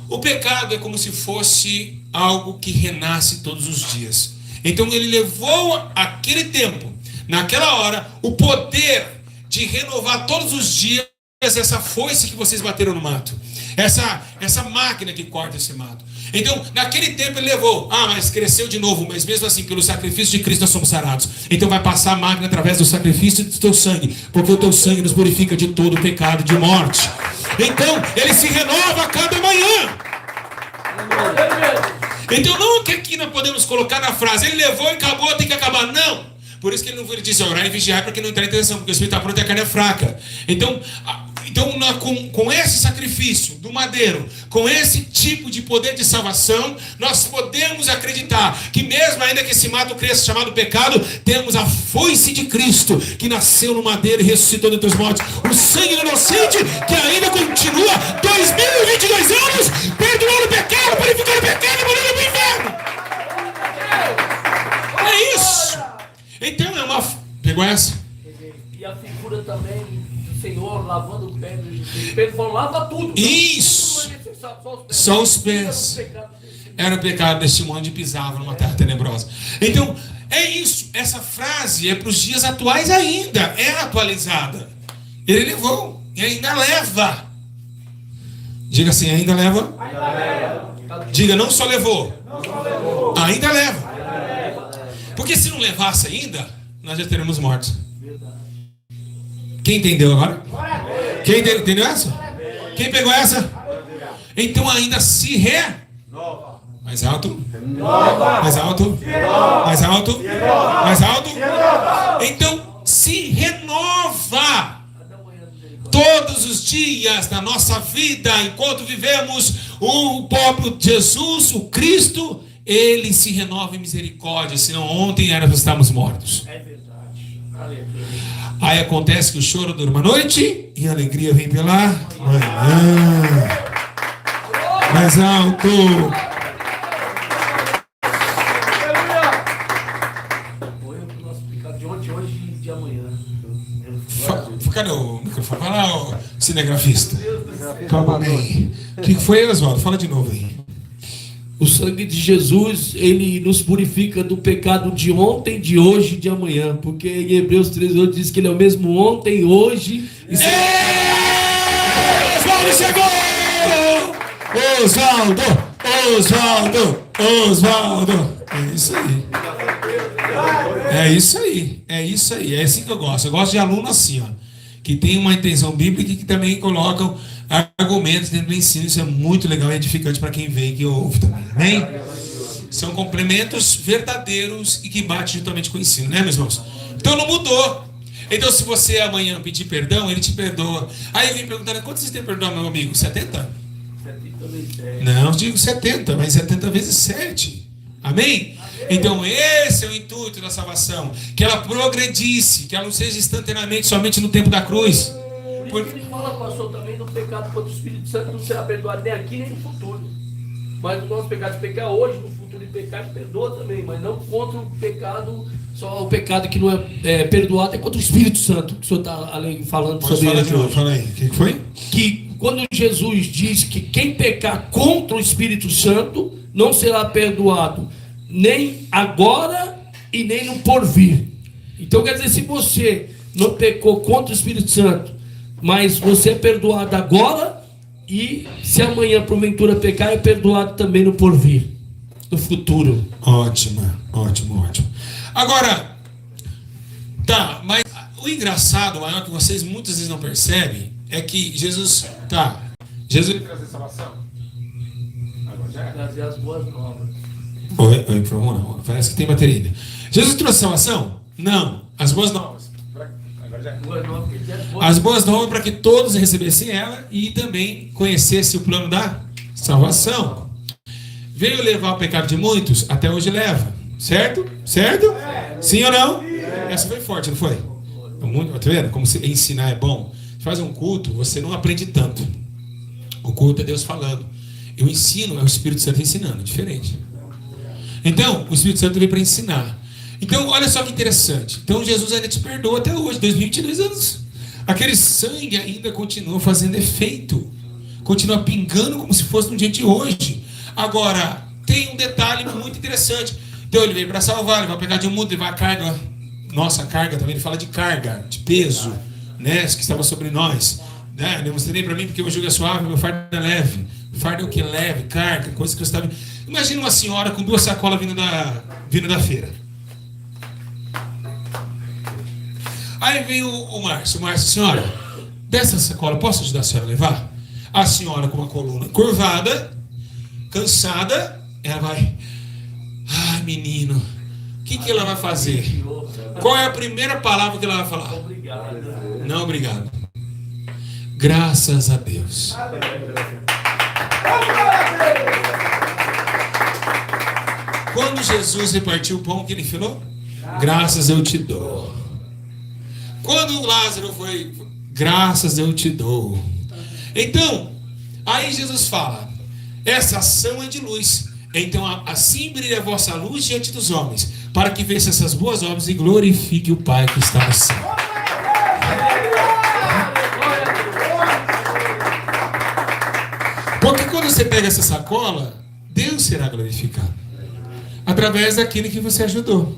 O pecado é como se fosse algo que renasce todos os dias. Então ele levou aquele tempo, naquela hora, o poder de renovar todos os dias essa foice que vocês bateram no mato. Essa máquina que corta esse mato. Então, naquele tempo ele levou. Mas cresceu de novo. Mas mesmo assim, pelo sacrifício de Cristo nós somos sarados. Então vai passar a máquina através do sacrifício do teu sangue. Porque o teu sangue nos purifica de todo o pecado de morte. Então, ele se renova a cada manhã. Então não que aqui nós podemos colocar na frase, ele levou e acabou, tem que acabar. Não. Por isso que ele disse, orar e vigiar para que não entrar em tentação, porque o espírito está pronto e a carne é fraca. Então com esse sacrifício do madeiro, com esse tipo de poder de salvação, nós podemos acreditar que mesmo ainda que esse mato cresça chamado pecado, temos a foice de Cristo, que nasceu no madeiro e ressuscitou dentre os mortos. O sangue inocente que ainda continua 2022 anos, perdoando o pecado, purificando o pecado e mandando para o inferno. É isso. Então é uma... Pegou essa? E a figura também do Senhor lavando o pé de Jesus. Pedro falou, lava tudo. Isso. Só os pés. Era o pecado deste mundo onde pisava numa terra tenebrosa. Então, é isso. Essa frase é para os dias atuais ainda. É atualizada. Ele levou. E ainda leva. Diga assim, ainda leva. Ainda leva. Diga, não só levou. Não só levou. Ainda leva. Porque se não levasse ainda, nós já teremos mortos. Quem entendeu agora? Quem entendeu essa? Quem pegou essa? Então ainda se Mais alto. Mais alto. Mais alto. Mais alto. Então, se renova todos os dias da nossa vida, enquanto vivemos o próprio Jesus, o Cristo, ele se renova em misericórdia, senão ontem era para estarmos mortos. É verdade. Aleluia. Aí acontece que o choro dura uma noite e a alegria vem pela manhã. Mais alto. Foi o nosso pecado de ontem, hoje e de amanhã. Cadê o microfone? Vai lá, o cinegrafista. Calma bem. O que foi, Oswaldo? Fala de novo aí. O sangue de Jesus, ele nos purifica do pecado de ontem, de hoje e de amanhã. Porque em Hebreus 13:8 diz que ele é o mesmo ontem, hoje e sempre. Oswaldo chegou! Oswaldo! É isso aí. É isso aí. É isso aí. É assim que eu gosto. Eu gosto de aluno assim, ó, que tem uma intenção bíblica e que também colocam argumentos dentro do ensino. Isso é muito legal e edificante para quem vê e que ouve também. Amém? São complementos verdadeiros e que batem juntamente com o ensino, né, meus irmãos? Então não mudou. Então, se você amanhã pedir perdão, ele te perdoa. Aí eu vim perguntando: quantos você tem perdão, meu amigo? 70? 70 vezes 7. Não, eu digo 70, mas 70 vezes 7. Amém? Então esse é o intuito da salvação, que ela progredisse, que ela não seja instantaneamente somente no tempo da cruz. Por isso que ele fala, pastor, também no pecado contra o Espírito Santo não será perdoado nem aqui nem no futuro. Mas o nosso pecado de pecar hoje, no futuro de pecar, ele perdoa também, mas não contra o pecado, só o pecado que não é perdoado é contra o Espírito Santo, que o senhor está falando Pode sobre falar ele de novo, hoje. fala aí, o que foi? Que quando Jesus diz que quem pecar contra o Espírito Santo não será perdoado nem agora e nem no porvir. Então quer dizer, se você não pecou contra o Espírito Santo, mas você é perdoado agora, e se amanhã porventura pecar, é perdoado também no porvir, no futuro. Ótimo. Agora, tá, mas o engraçado, maior que vocês muitas vezes não percebem, é que Jesus ele traz salvação. Agora já é. Trazer as boas novas. Oi, por favor, não. Parece que tem bateria ainda. Jesus trouxe salvação? Não. As boas novas. Agora já é. Boas novas, porque ele é boas. As boas novas para que todos recebessem ela e também conhecessem o plano da salvação. Veio levar o pecado de muitos, até hoje leva. Certo? Certo? Sim ou não? Essa foi forte, não foi? Tá vendo? Como ensinar é bom. Faz um culto, você não aprende tanto. O culto é Deus falando. Eu ensino, é o Espírito Santo ensinando, é diferente. Então, o Espírito Santo veio para ensinar. Então, olha só que interessante. Então, Jesus ainda te perdoa até hoje, 2022 anos. Aquele sangue ainda continua fazendo efeito. Continua pingando como se fosse no dia de hoje. Agora, tem um detalhe muito interessante. Então, ele veio para salvar, ele vai pegar de um mundo, levar a carga. Nossa carga também, ele fala de carga, de peso, né? Que estava sobre nós. Né? Não mostrei para mim porque o jugo é suave, meu fardo é leve. O fardo é o que? Leve, carga, coisa que eu estava. Imagina uma senhora com 2 sacolas vindo da feira. Aí vem o Márcio. Márcio, senhora, dessa sacola, posso ajudar a senhora a levar? A senhora com uma coluna curvada, cansada, ela vai. Ai, menino, o que ela vai fazer? Qual é a primeira palavra que ela vai falar? Obrigado. Não, obrigado. Graças a Deus. Quando Jesus repartiu o pão, que ele falou? Graças eu te dou. Quando Lázaro foi, graças eu te dou. Então, aí Jesus fala: essa ação é de luz. Então, assim brilha a vossa luz diante dos homens, para que vejam essas boas obras e glorifique o Pai que está no céu. Porque quando você pega essa sacola, Deus será glorificado através daquele que você ajudou.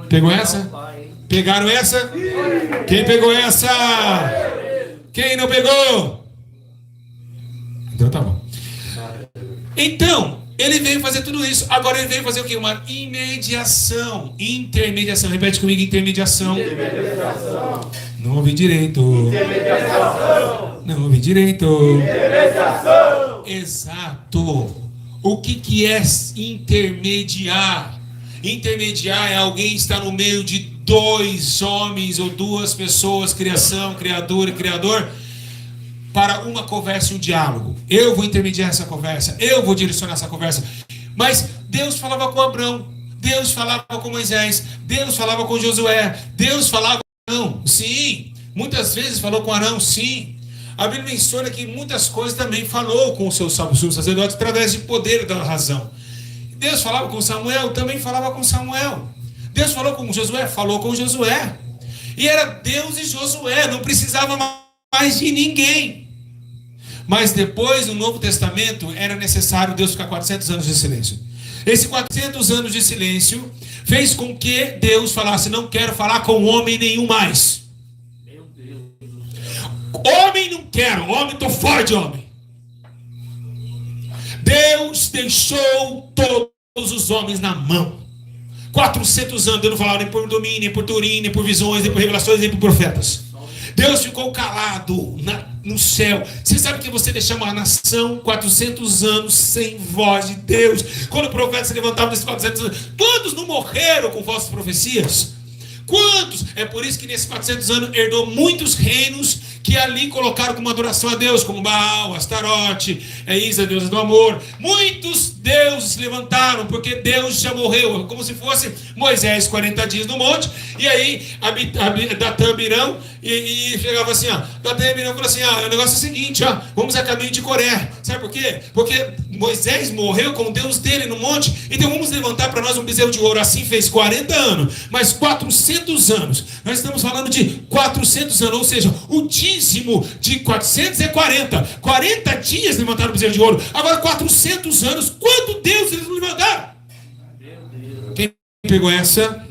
Pegou essa? Pegaram essa? Quem pegou essa? Quem não pegou? Então tá bom. Então, ele veio fazer tudo isso. Agora ele veio fazer o quê? Uma imediação. Intermediação. Repete comigo: intermediação. Não ouvi direito. Não ouvi direito. Exato. O que é intermediar? Intermediar é alguém estar no meio de dois homens ou duas pessoas, criação, criador e criador, para uma conversa e um diálogo. Eu vou intermediar essa conversa, eu vou direcionar essa conversa. Mas Deus falava com Abraão, Deus falava com Moisés, Deus falava com Josué, Deus falava com Arão, sim. Muitas vezes falou com Arão, sim. A Bíblia menciona que muitas coisas também falou com os seus sacerdotes através de poder da razão. Deus falava com Samuel, também falava com Samuel. Deus falou com Josué, falou com Josué. E era Deus e Josué, não precisava mais de ninguém. Mas depois, no Novo Testamento, era necessário Deus ficar 400 anos de silêncio. Esse 400 anos de silêncio fez com que Deus falasse: não quero falar com homem nenhum mais. Homem não quero, homem estou fora de homem. Deus deixou todos os homens na mão. 400 anos, Deus não falava nem por domínio, nem por Turim, nem por visões, nem por revelações, nem por profetas. Deus ficou calado no céu. Você sabe que você deixar uma nação 400 anos sem voz de Deus? Quando o profeta se levantava nesses 400 anos, quantos não morreram com falsas profecias? Quantos? É por isso que nesses 400 anos herdou muitos reinos que ali colocaram como adoração a Deus, como Baal, Astarote, Isa, deusa do amor. Muitos deuses se levantaram, porque Deus já morreu, como se fosse Moisés, 40 dias no monte, e aí Datã, Abirão, e chegava assim, ó, Datã e Abirão falou assim, ó, o negócio é o seguinte, ó, vamos a caminho de Coré. Sabe por quê? Porque Moisés morreu com o Deus dele no monte, então vamos levantar para nós um bezerro de ouro. Assim fez 40 anos, mas 400 anos. Nós estamos falando de 400 anos, ou seja, o dízimo de 400 é 40. 40 dias levantaram o bezerro de ouro. Agora 400 anos, quanto Deus eles não levantaram? Quem pegou essa?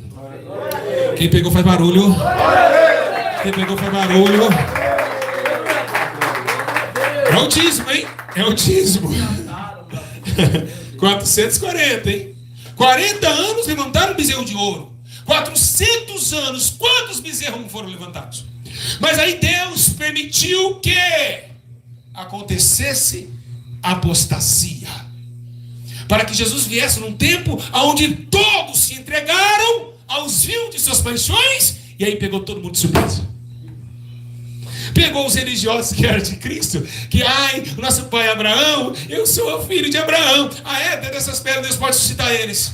Quem pegou faz barulho. Quem pegou faz barulho. É o dízimo, hein? É o dízimo. 440, hein? 40 anos levantaram o bezerro de ouro. 400 anos, quantos bezerros foram levantados? Mas aí Deus permitiu que acontecesse apostasia, para que Jesus viesse num tempo onde todos se entregaram aos vios de suas paixões, e aí pegou todo mundo de surpresa. Pegou os religiosos que eram de Cristo, que, o nosso pai Abraão, eu sou o filho de Abraão. Dentro dessas pedras Deus pode suscitar eles.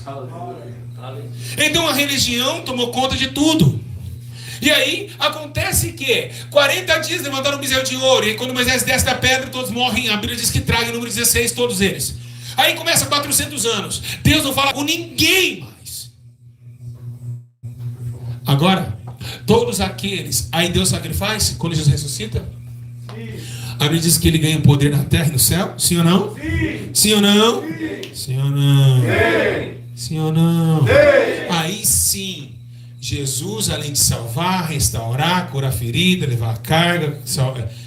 Então a religião tomou conta de tudo. E aí acontece que 40 dias levantaram um bezerro de ouro, e quando Moisés desce da pedra, todos morrem. A Bíblia diz que traga em número 16 todos eles. Aí começa 400 anos. Deus não fala com ninguém mais. Agora, todos aqueles, aí Deus sabe o que ele faz quando Jesus ressuscita? A Bíblia diz que ele ganha poder na terra e no céu. Sim ou não? Sim ou não? Sim ou não? Sim ou não? Aí sim, Jesus, além de salvar, restaurar, curar a ferida, levar a carga,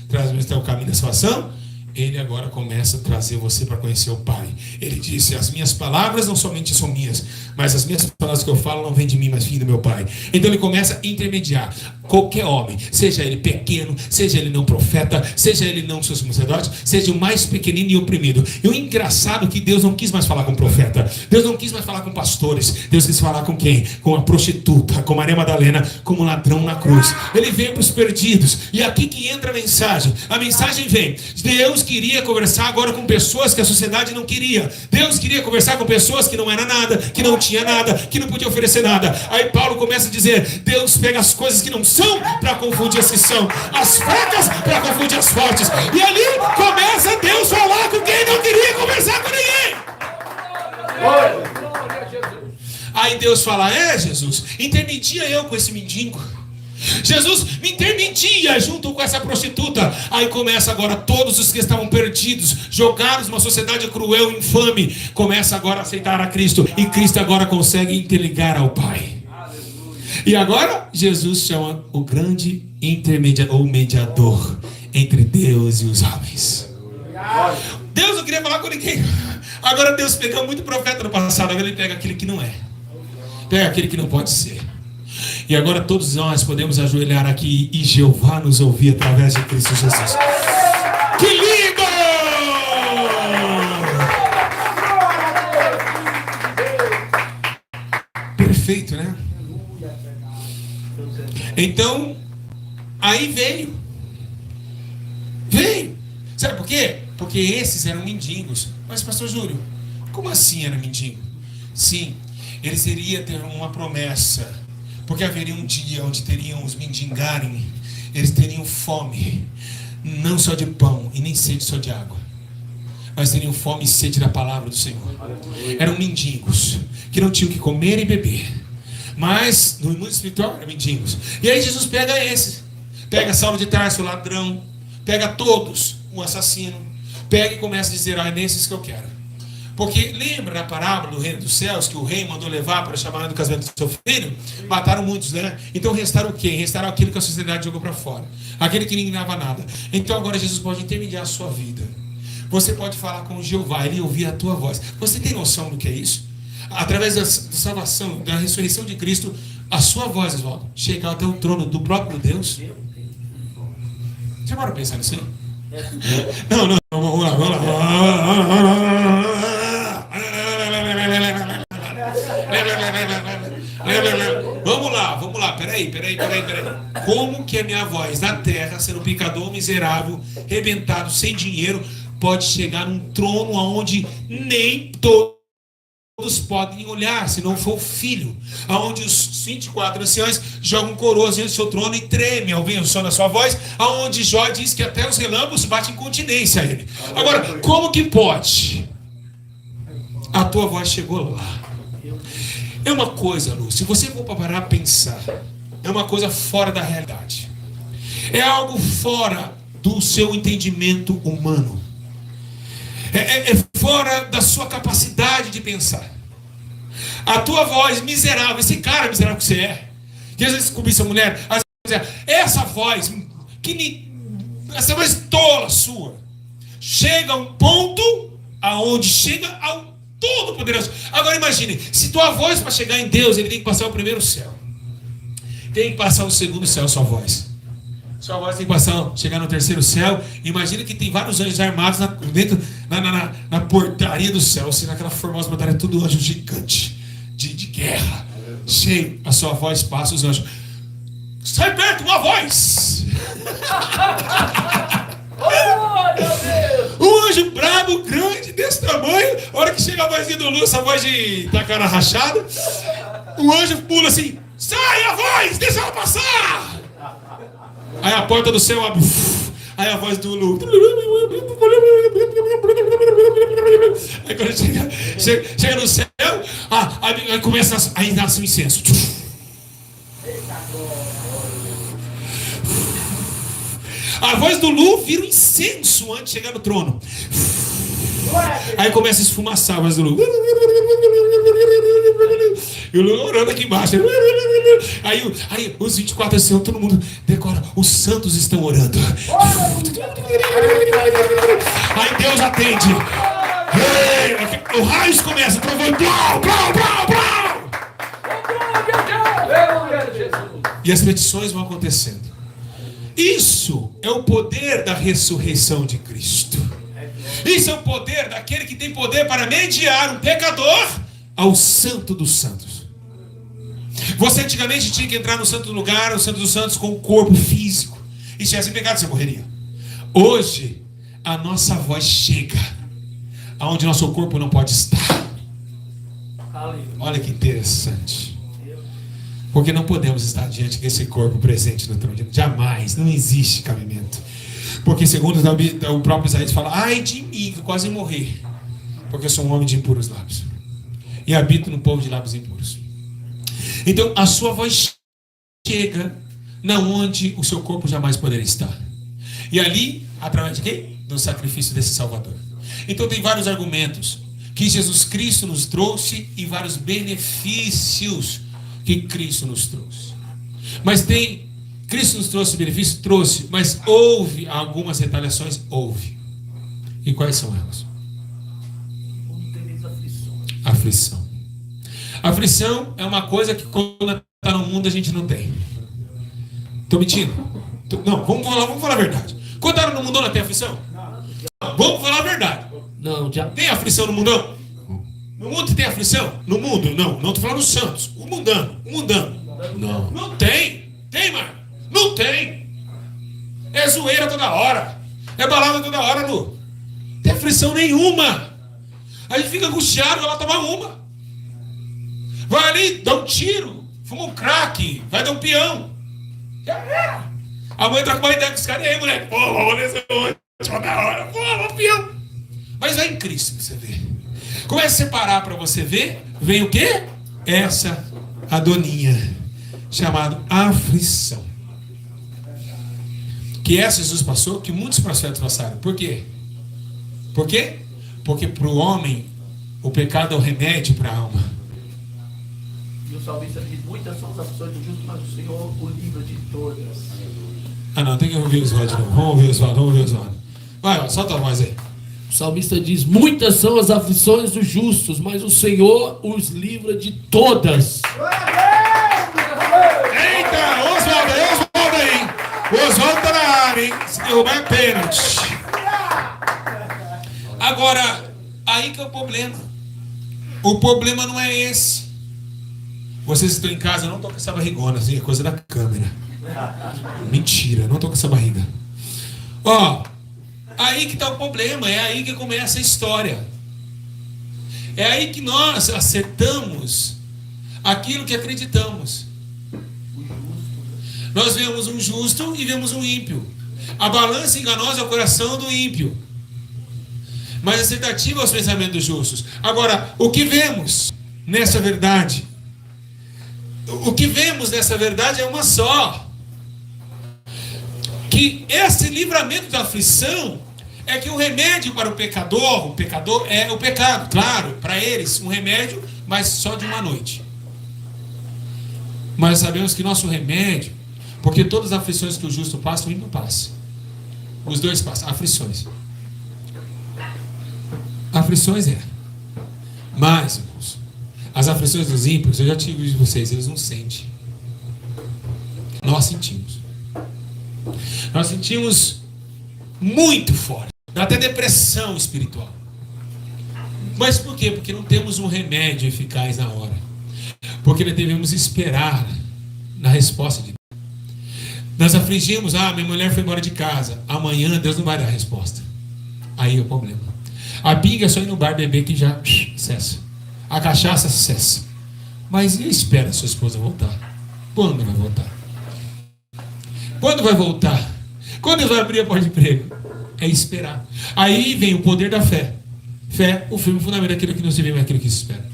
trazer o caminho da salvação, ele agora começa a trazer você para conhecer o Pai. Ele disse: as minhas palavras não somente são minhas, mas as minhas palavras que eu falo não vêm de mim, mas vêm do meu Pai. Então ele começa a intermediar. Qualquer homem, seja ele pequeno, seja ele não profeta, seja ele não seu sacerdote, seja o mais pequenino e oprimido. E o engraçado é que Deus não quis mais falar com profeta, Deus não quis mais falar com pastores, Deus quis falar com quem? Com a prostituta, com Maria Madalena, como ladrão na cruz. Ele veio para os perdidos, e aqui que entra a mensagem vem. Deus queria conversar agora com pessoas que a sociedade não queria. Deus queria conversar com pessoas que não era nada, que não tinha nada, que não podia oferecer nada. Aí Paulo começa a dizer: Deus pega as coisas que não são para confundir as que são, as fracas para confundir as fortes. E ali começa Deus a falar com quem não queria conversar com ninguém. Aí Deus fala: Jesus, intermedia eu com esse mendigo. Jesus me intermedia junto com essa prostituta. Aí começa agora todos os que estavam perdidos, jogados numa sociedade cruel, infame, começa agora a aceitar a Cristo. E Cristo agora consegue interligar ao Pai. E agora Jesus chama o grande intermediador, ou mediador entre Deus e os homens. Deus não queria falar com ninguém. Agora Deus pegou muito profeta no passado, agora ele pega aquele que não é, pega aquele que não pode ser. E agora todos nós podemos ajoelhar aqui e Jeová nos ouvir através de Cristo Jesus. Que lindo! feito, né? Então, aí veio. Veio. Sabe por quê? Porque esses eram mendigos. Mas, pastor Júlio, como assim era mendigo? Sim, eles iriam ter uma promessa. Porque haveria um dia onde teriam os mendigarem. Eles teriam fome. Não só de pão e nem sede só de água. Mas teriam fome e sede da palavra do Senhor. Eram mendigos que não tinham que comer e beber. Mas no mundo espiritual eram mendigos. E aí Jesus pega esses. Pega Saulo de Tarso, o ladrão. Pega todos, o assassino. Pega e começa a dizer, é nesses que eu quero. Porque lembra na parábola do reino dos céus, que o rei mandou levar para chamar do casamento do seu filho? Mataram muitos, né? Então restaram o quê? Restaram aquilo que a sociedade jogou para fora. Aquele que ninguém dava nada. Então agora Jesus pode intermediar a sua vida. Você pode falar com Jeová, ele ouvir a tua voz. Você tem noção do que é isso? Através da salvação, da ressurreição de Cristo, a sua voz, Oswaldo, chega até o trono do próprio Deus. Você bora pensar nisso aí? Não, vamos lá. Vamos lá, peraí. Como que a minha voz na terra, sendo pecador miserável, rebentado, sem dinheiro, pode chegar num trono onde nem todos podem olhar, se não for o filho, aonde os 24 anciãos jogam coroas diante do seu trono e tremem ao ouvir o som da sua voz, aonde Jó diz que até os relâmpagos batem incontinência a ele. Agora, como que pode? A tua voz chegou lá. É uma coisa, Lu, se você for parar a pensar, é uma coisa fora da realidade. É algo fora do seu entendimento humano. É fora da sua capacidade de pensar. A tua voz miserável, esse cara miserável que você é, que às vezes cobiça a mulher, às vezes, essa voz essa voz tola sua, chega a um ponto aonde chega ao Todo-Poderoso. Agora imagine, se tua voz para chegar em Deus, ele tem que passar o primeiro céu, tem que passar o segundo céu, sua voz tem que passar, chegar no terceiro céu. Imagina que tem vários anjos armados dentro na portaria do céu, assim, naquela formosa portaria, tudo anjo gigante de guerra, cheio. A sua voz passa, os anjos, sai perto, uma voz. Um anjo brabo, grande, desse tamanho. A hora que chega a vozinha do Lu, essa voz de tá cara rachada, o anjo pula assim, sai a voz, deixa ela passar. Aí a porta do céu abre. Aí a voz do Lu. Aí quando chega no céu, aí começa a nascer um incenso. A voz do Lu vira um incenso antes de chegar no trono. Aí começa a esfumaçar a voz do Lu. E o Lu orando aqui embaixo. Aí os 24 anciãos, todo mundo decora, os santos estão orando. Aí Deus atende. O raio começa, trovando. E as petições vão acontecendo. Isso é o poder da ressurreição de Cristo. Isso é o poder daquele que tem poder para mediar um pecador ao Santo dos Santos. Você antigamente tinha que entrar no santo lugar, no Santo dos Santos, com o corpo físico. E se tivesse pecado, você morreria. Hoje, a nossa voz chega aonde nosso corpo não pode estar. Olha que interessante. Porque não podemos estar diante desse corpo presente no trono de Deus. Jamais, não existe cabimento. Porque segundo o próprio Isaías fala, ai de mim, que eu quase morri, porque eu sou um homem de impuros lábios e habito no povo de lábios impuros. Então a sua voz chega na onde o seu corpo jamais poderia estar. E ali, através de quem? Do sacrifício desse Salvador. Então tem vários argumentos que Jesus Cristo nos trouxe e vários benefícios que Cristo nos trouxe. Mas Cristo nos trouxe benefício? Trouxe, mas houve algumas retaliações? Houve. E quais são elas? Aflição. Aflição é uma coisa que quando está no mundo a gente não tem. Estou mentindo? Não, vamos falar a verdade. Quando está no mundão não tem aflição? Vamos falar a verdade. Não, já tem aflição no mundão? No mundo tem aflição? No mundo? Não. Não estou falando dos santos. O mundano. Não. Não tem. Tem, mano. Não tem. É zoeira toda hora. É balada toda hora, Lu. Não tem aflição nenhuma. A gente fica angustiado, vai lá tomar uma. Vai ali, dá um tiro. Fuma um crack. Vai dar um peão. Já era. A mãe troca uma ideia com os caras. E aí, moleque? Pô, vamos nesse hoje. Da hora. Pô, vamos peão. Mas vai em Cristo pra você ver. Começa a separar para você ver. Vem o quê? Essa adoninha. Chamado aflição. Que essa Jesus passou, que muitos profetas passaram. Por quê? Por quê? Porque para o homem, o pecado é o remédio para a alma. E o salmista diz: muitas são as aflições do justo, mas o Senhor o livra de todas. Ah não, tem que ouvir os votos de novo. Vamos ouvir os votos. Vai, solta a voz aí. O salmista diz: muitas são as aflições dos justos, mas o Senhor os livra de todas. Eita, Oswaldo aí. O Oswaldo tá na área, hein? Se derrubar é pênalti. Agora, aí que é o problema. O problema não é esse. Vocês estão em casa, não tô com essa barrigona, assim, é coisa da câmera. Mentira, não tô com essa barriga. Ó, aí que tá o problema, é aí que começa a história. É aí que nós acertamos aquilo que acreditamos. Nós vemos um justo e vemos um ímpio. A balança enganosa é o coração do ímpio, mas acertativa aos pensamentos dos justos. Agora, o que vemos nessa verdade? O que vemos nessa verdade é uma só. Que esse livramento da aflição é que o remédio para o pecador é o pecado, claro, para eles um remédio, mas só de uma noite. Mas sabemos que nosso remédio, porque todas as aflições que o justo passa, o ímpio passa. Os dois passam, aflições. Aflições é. Mas, irmãos, as aflições dos ímpios, eu já tive de vocês, eles não sentem. Nós sentimos. Nós sentimos muito forte. Dá até depressão espiritual. Mas por quê? Porque não temos um remédio eficaz na hora. Porque nós devemos esperar na resposta de Deus. Nós afligimos, minha mulher foi embora de casa. Amanhã Deus não vai dar a resposta. Aí é o problema. A pinga é só ir no bar beber que já cessa. A cachaça cessa. Mas e espera a sua esposa voltar? Quando vai voltar? Quando vai voltar? Quando ele vai abrir a porta de emprego? É esperar. Aí vem o poder da fé. Fé, o firme fundamento daquilo que não se vê, mas aquilo que se espera.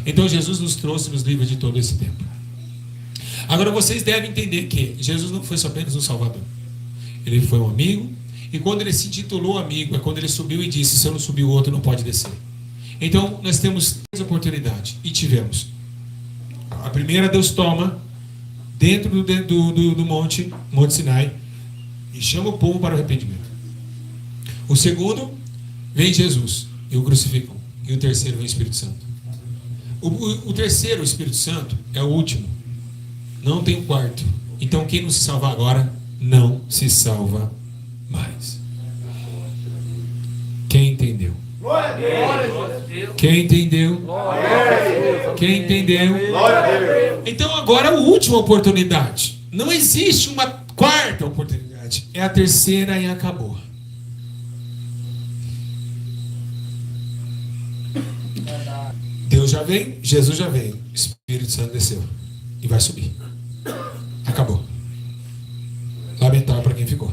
Então Jesus nos trouxe nos livros de todo esse tempo. Agora vocês devem entender que Jesus não foi só apenas um salvador. Ele foi um amigo. E quando ele se titulou amigo, é quando ele subiu e disse: se eu não subir, o outro não pode descer. Então nós temos 3 oportunidades. E tivemos. A primeira, Deus toma dentro do Monte Sinai e chama o povo para o arrependimento. O segundo, vem Jesus e o crucificam. E o terceiro, vem o Espírito Santo. O terceiro, o Espírito Santo, é o último. Não tem o quarto. Então quem não se salvar agora, não se salva mais. Quem entendeu? Quem entendeu? Quem entendeu? Então agora a última oportunidade. Não existe uma quarta oportunidade. É a terceira e acabou. Deus já vem, Jesus já veio, Espírito Santo desceu e vai subir. Acabou. Lamentável para quem ficou.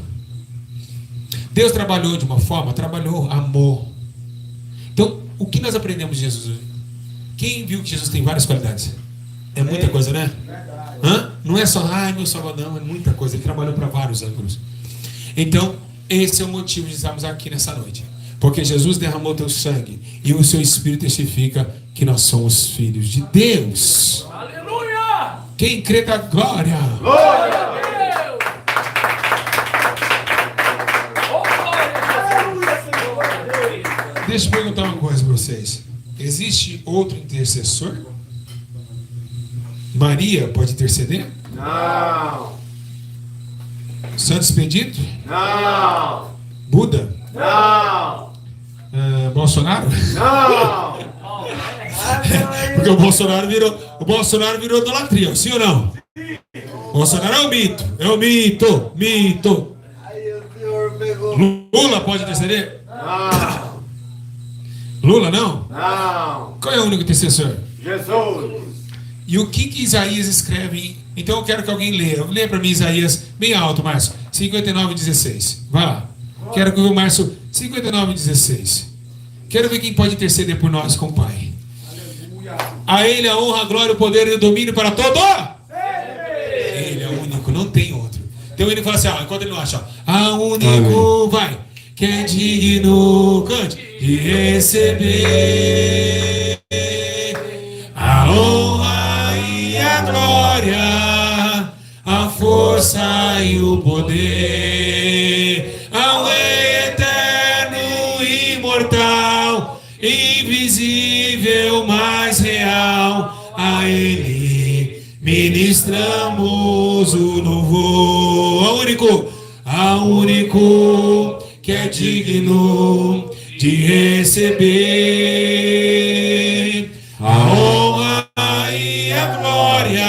Deus trabalhou de uma forma, trabalhou, amou. Então, o que nós aprendemos de Jesus? Quem viu que Jesus tem várias qualidades? É muita coisa, né? Não é só, meu Salvador, é muita coisa. Ele trabalhou para vários ângulos. Então, esse é o motivo de estarmos aqui nessa noite. Porque Jesus derramou teu sangue e o seu Espírito testifica que nós somos filhos de Deus. Aleluia! Quem crê da glória. Glória a Deus! Deixa eu perguntar uma coisa para vocês. Existe outro intercessor? Maria pode interceder? Não. Santo Expedito? Não. Buda? Não. Bolsonaro? Não. Porque o Bolsonaro virou idolatria, sim ou não? Bolsonaro é um mito. É um mito. Mito. Aí o senhor pegou. Lula pode interceder? Não. Lula não? Não. Qual é o único intercessor? Jesus. E o que Isaías escreve? Então eu quero que alguém leia. Leia para mim Isaías, bem alto, Márcio. 59:16. Vai lá. Quero que o Márcio, 59:16. Quero ver quem pode interceder por nós com o Pai. A Ele a honra, a glória, o poder e o domínio para todo. Ele é o único, não tem outro. Então ele fala assim, ó, enquanto ele não acha, ó, a único, vai, que é digno, cante, de receber a honra e a glória, a força e o poder, ao Rei eterno, imortal, invisível, mais real, a Ele ministramos o louvor. Ao único que é digno de receber a honra e a glória,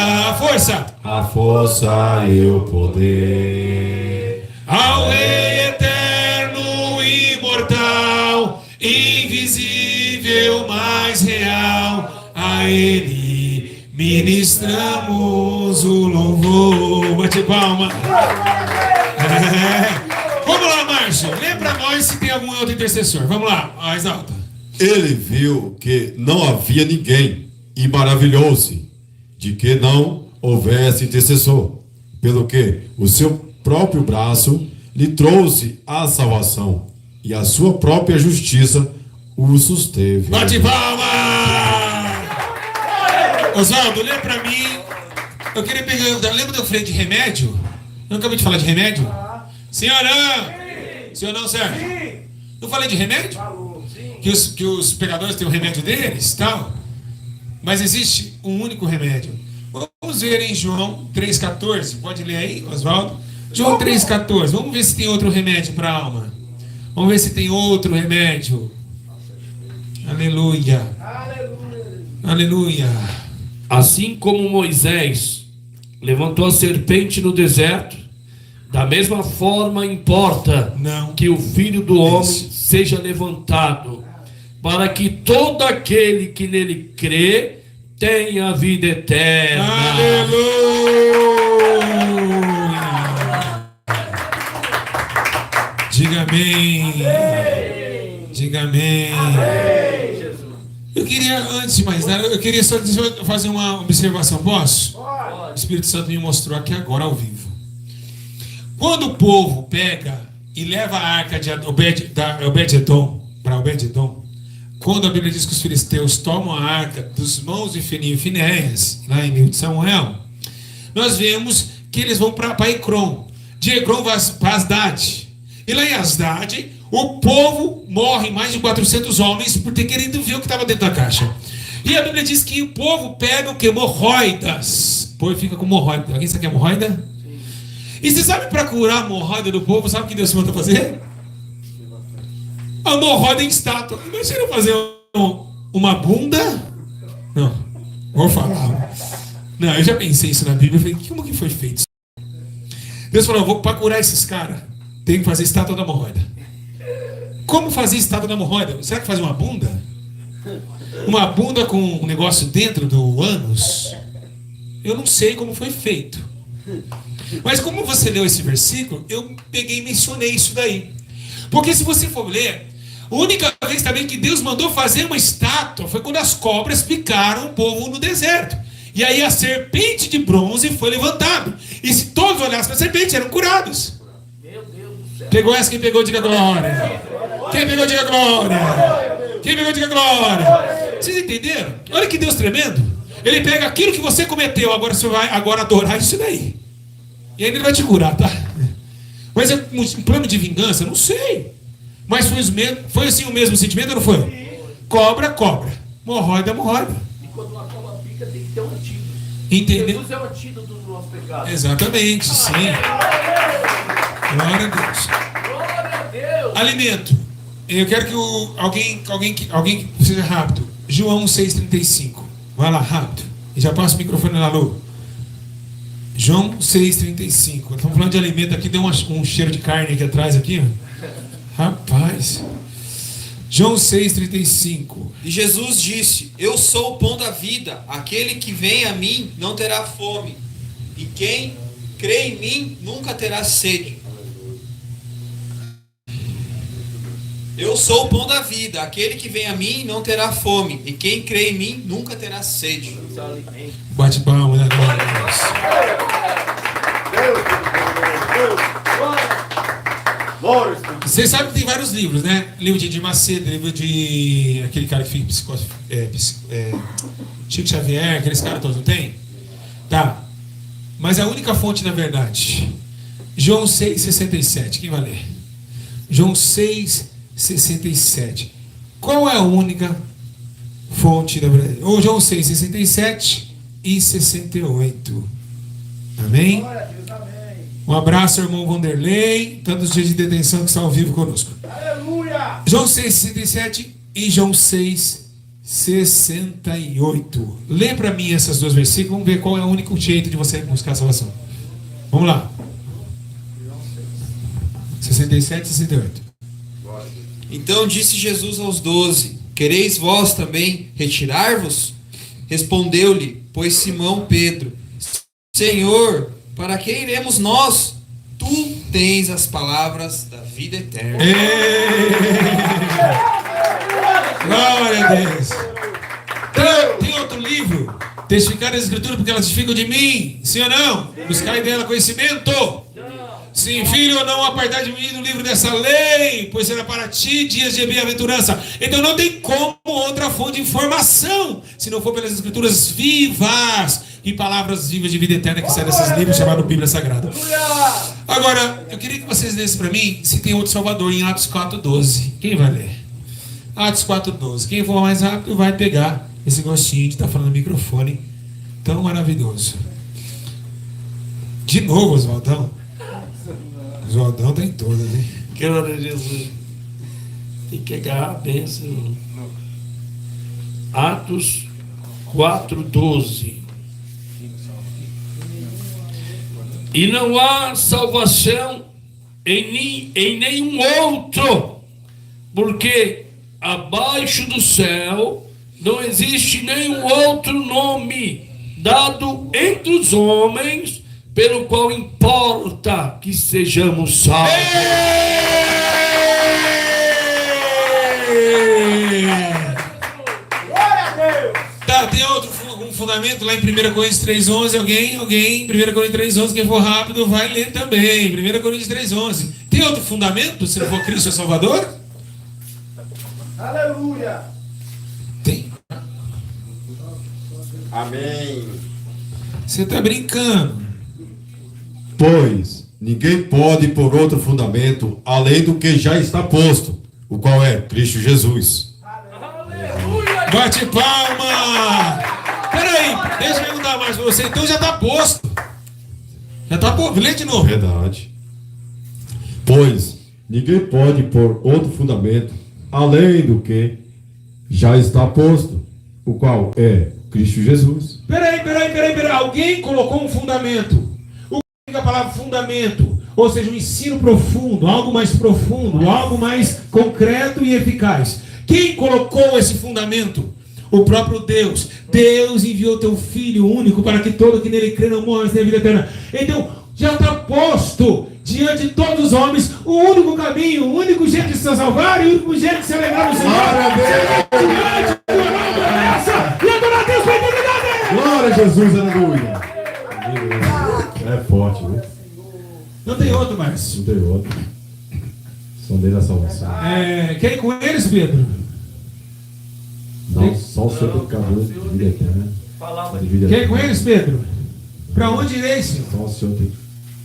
a força e o poder, ao Rei eterno, imortal, invisível, mais real, a Ele ministramos o louvor. Bate palma. Vamos lá, Márcio. Lê pra nós se tem algum outro intercessor. Vamos lá, mais alta. Ele viu que não havia ninguém e maravilhou-se de que não houvesse intercessor, pelo que o seu próprio braço lhe trouxe a salvação e a sua própria justiça o susteve. Bate palma! Oswaldo, lê pra mim. Eu queria pegar. Lembra do freio de remédio? Eu não acabei de falar de remédio? Senhorão! Senhorão, Sérgio? Não falei de remédio? Que os pegadores têm o remédio deles, tal. Mas existe um único remédio. Vamos ver em João 3,14. Pode ler aí, Oswaldo? João 3,14. Vamos ver se tem outro remédio para a alma. Vamos ver se tem outro remédio. Aleluia. Aleluia. Assim como Moisés levantou a serpente no deserto, da mesma forma importa Não. que o Filho do Homem Isso. seja levantado, para que todo aquele que nele crê tenha vida eterna. Aleluia. Diga amém. Diga amém. Eu queria, antes de mais nada, eu queria só fazer uma observação. Posso? O Espírito Santo me mostrou aqui agora ao vivo. Quando o povo pega e leva a arca de Obed-Edom para Obed-Edom, quando a Bíblia diz que os filisteus tomam a arca dos mãos de Ofni e Finéias, lá em 1 de Samuel, nós vemos que eles vão para Ecrom. De Ecrom vai para Asdade. E lá em Asdade, o povo morre, mais de 400 homens, por ter querido ver o que estava dentro da caixa. E a Bíblia diz que o povo pega o que? Hemorroidas. O povo fica com hemorroida. Alguém sabe o que é hemorroida? E você sabe, para curar a hemorroida do povo, sabe o que Deus manda fazer? A hemorroida em estátua. Imagina fazer uma bunda? Não, vou falar. Não, eu já pensei isso na Bíblia. Eu falei, como que foi feito isso? Deus falou, para curar esses caras, tem que fazer estátua da hemorroida. Como fazer estátua da hemorroida? Será que faz uma bunda? Uma bunda com um negócio dentro do ânus? Eu não sei como foi feito. Mas como você leu esse versículo, eu peguei e mencionei isso daí. Porque se você for ler, a única vez também que Deus mandou fazer uma estátua foi quando as cobras picaram o povo no deserto. E aí a serpente de bronze foi levantada. E se todos olhassem para a serpente, eram curados. Pegou essa? Quem pegou, diga glória. Quem pegou, diga glória. Quem pegou, diga glória. Vocês entenderam? Olha que Deus tremendo. Ele pega aquilo que você cometeu, agora você vai adorar isso daí. E aí ele vai te curar, tá? Mas é um plano de vingança? Não sei. Mas foi assim o mesmo sentimento ou não foi? Cobra, cobra. Hemorroida, hemorroida. E quando uma cobra pica, tem que ter um antídoto. Entendeu? Jesus é o antídoto do nosso pecado. Exatamente, sim. Glória a Deus. Glória a Deus. Alimento. Eu quero que alguém que seja rápido. João 6,35. Vai lá, rápido. E já passa o microfone lá, Lu. João 6,35. Estamos falando de alimento aqui, deu um cheiro de carne aqui atrás, aqui, ó. Rapaz. João 6,35. E Jesus disse: Eu sou o pão da vida. Aquele que vem a mim não terá fome. E quem crê em mim nunca terá sede. Eu sou o pão da vida. Aquele que vem a mim não terá fome. E quem crê em mim nunca terá sede. Bate palma, né? Vocês sabem que tem vários livros, né? Livro de Edir Macedo, livro de aquele cara que fica Chico Xavier, aqueles caras todos, não tem? Tá. Mas a única fonte, na verdade, João 6,67. Quem vai ler? João 6,67. Qual é a única fonte da verdade? Ou João 6,67 e 68. Amém? Um abraço, irmão Vanderlei, tantos dias de detenção que estão ao vivo conosco. Aleluia! João 6,67 e João 6,68. Lê para mim essas duas versículos, vamos ver qual é o único jeito de você buscar a salvação. Vamos lá. 67 e 68. Então disse Jesus aos 12: Quereis vós também retirar-vos? Respondeu-lhe, pois Simão Pedro: Senhor, para que iremos nós? Tu tens as palavras da vida eterna. Glória a Deus. Tem outro livro, Testificar as Escrituras, porque elas testificam de mim, sim ou não? Buscai dela conhecimento. Sim, filho, não apartar de mim do livro dessa lei, pois será para ti dias de bem-aventurança. Então não tem como outra fonte de informação, se não for pelas Escrituras vivas e palavras vivas de vida eterna que saem desses livros chamados Bíblia Sagrada. Agora, eu queria que vocês lessem para mim se tem outro Salvador em Atos 4,12. Quem vai ler? Atos 4,12. Quem for mais rápido vai pegar esse gostinho de estar falando no microfone tão maravilhoso. De novo, Oswaldão. Oswaldão tem todas, hein? Glória a Jesus. Tem que agarrar a bênção. Atos 4,12. E não há salvação em nenhum outro, porque abaixo do céu não existe nenhum outro nome dado entre os homens pelo qual importa que sejamos salvos. Tá, tem outro fundamento lá em 1 Coríntios 3,11. Alguém? 1 Coríntios 3,11, quem for rápido vai ler também. 1 Coríntios 3,11. Tem outro fundamento, se não for Cristo é Salvador? Aleluia! Tem. Amém. Você tá brincando. Pois ninguém pode pôr outro fundamento além do que já está posto, o qual é Cristo Jesus. Bate palma! Peraí, deixa eu perguntar mais pra você. Então já está posto. Já está posto. Lê de novo. Verdade. Pois ninguém pode pôr outro fundamento além do que já está posto, o qual é Cristo Jesus. Peraí. Alguém colocou um fundamento. O que é a palavra fundamento? Ou seja, um ensino profundo, algo mais profundo, algo mais concreto e eficaz. Quem colocou esse fundamento? O próprio Deus. Deus enviou teu Filho único para que todo que nele crê não morra, mas tenha vida eterna. Então, já está posto diante de todos os homens o único caminho, o único jeito de se salvar e o único jeito de se alegrar no Senhor. Glória a Jesus, aleluia. É forte, viu? Não tem outro mais. Não tem outro. São dele a salvação. Quer ir com eles, Pedro? Não, só o Senhor tem caminho de vida eterna. Quer ir com eles, Pedro? Para onde irei, Senhor? Só o Senhor tem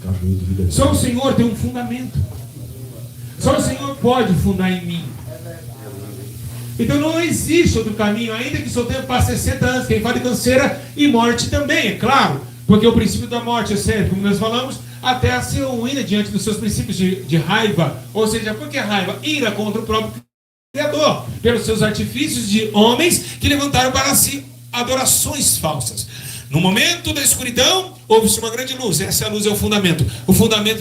caminho de vida eterna. Só o Senhor tem um fundamento. Só o Senhor pode fundar em mim. Então não existe outro caminho, ainda que seu tempo passe 60 anos. Quem fala de canseira e morte também, é claro. Porque o princípio da morte é sério, como nós falamos, até a ser ruína diante dos seus princípios de raiva. Ou seja, por que raiva? Ira contra o próprio Criador, pelos seus artifícios de homens que levantaram para si adorações falsas. No momento da escuridão, houve-se uma grande luz. Essa luz é o fundamento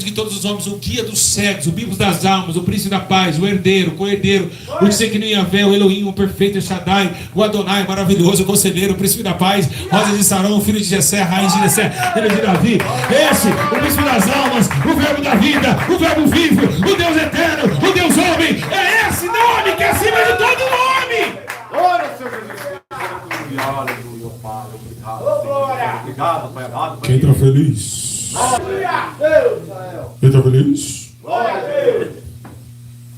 de todos os homens, o guia dos cegos, o bibo das almas, o príncipe da paz, o herdeiro, o co-herdeiro, o Tsequinu Yavé, o Elohim, o perfeito, o Shaddai, o Adonai, o maravilhoso, o conselheiro, o príncipe da paz, Rosa de Sarão, o filho de Jessé, a raiz de Jessé, filho de Davi. Esse, o príncipe das almas, o verbo da vida, o verbo vivo, o Deus eterno, o Deus homem. É esse nome que é acima de todo nome. Glória, Senhor Jesus. Aleluia, Pai. Obrigado. glória. Obrigado, Pai amado. Quem está feliz? Aleluia. Deus, Quem está feliz? glória a Deus.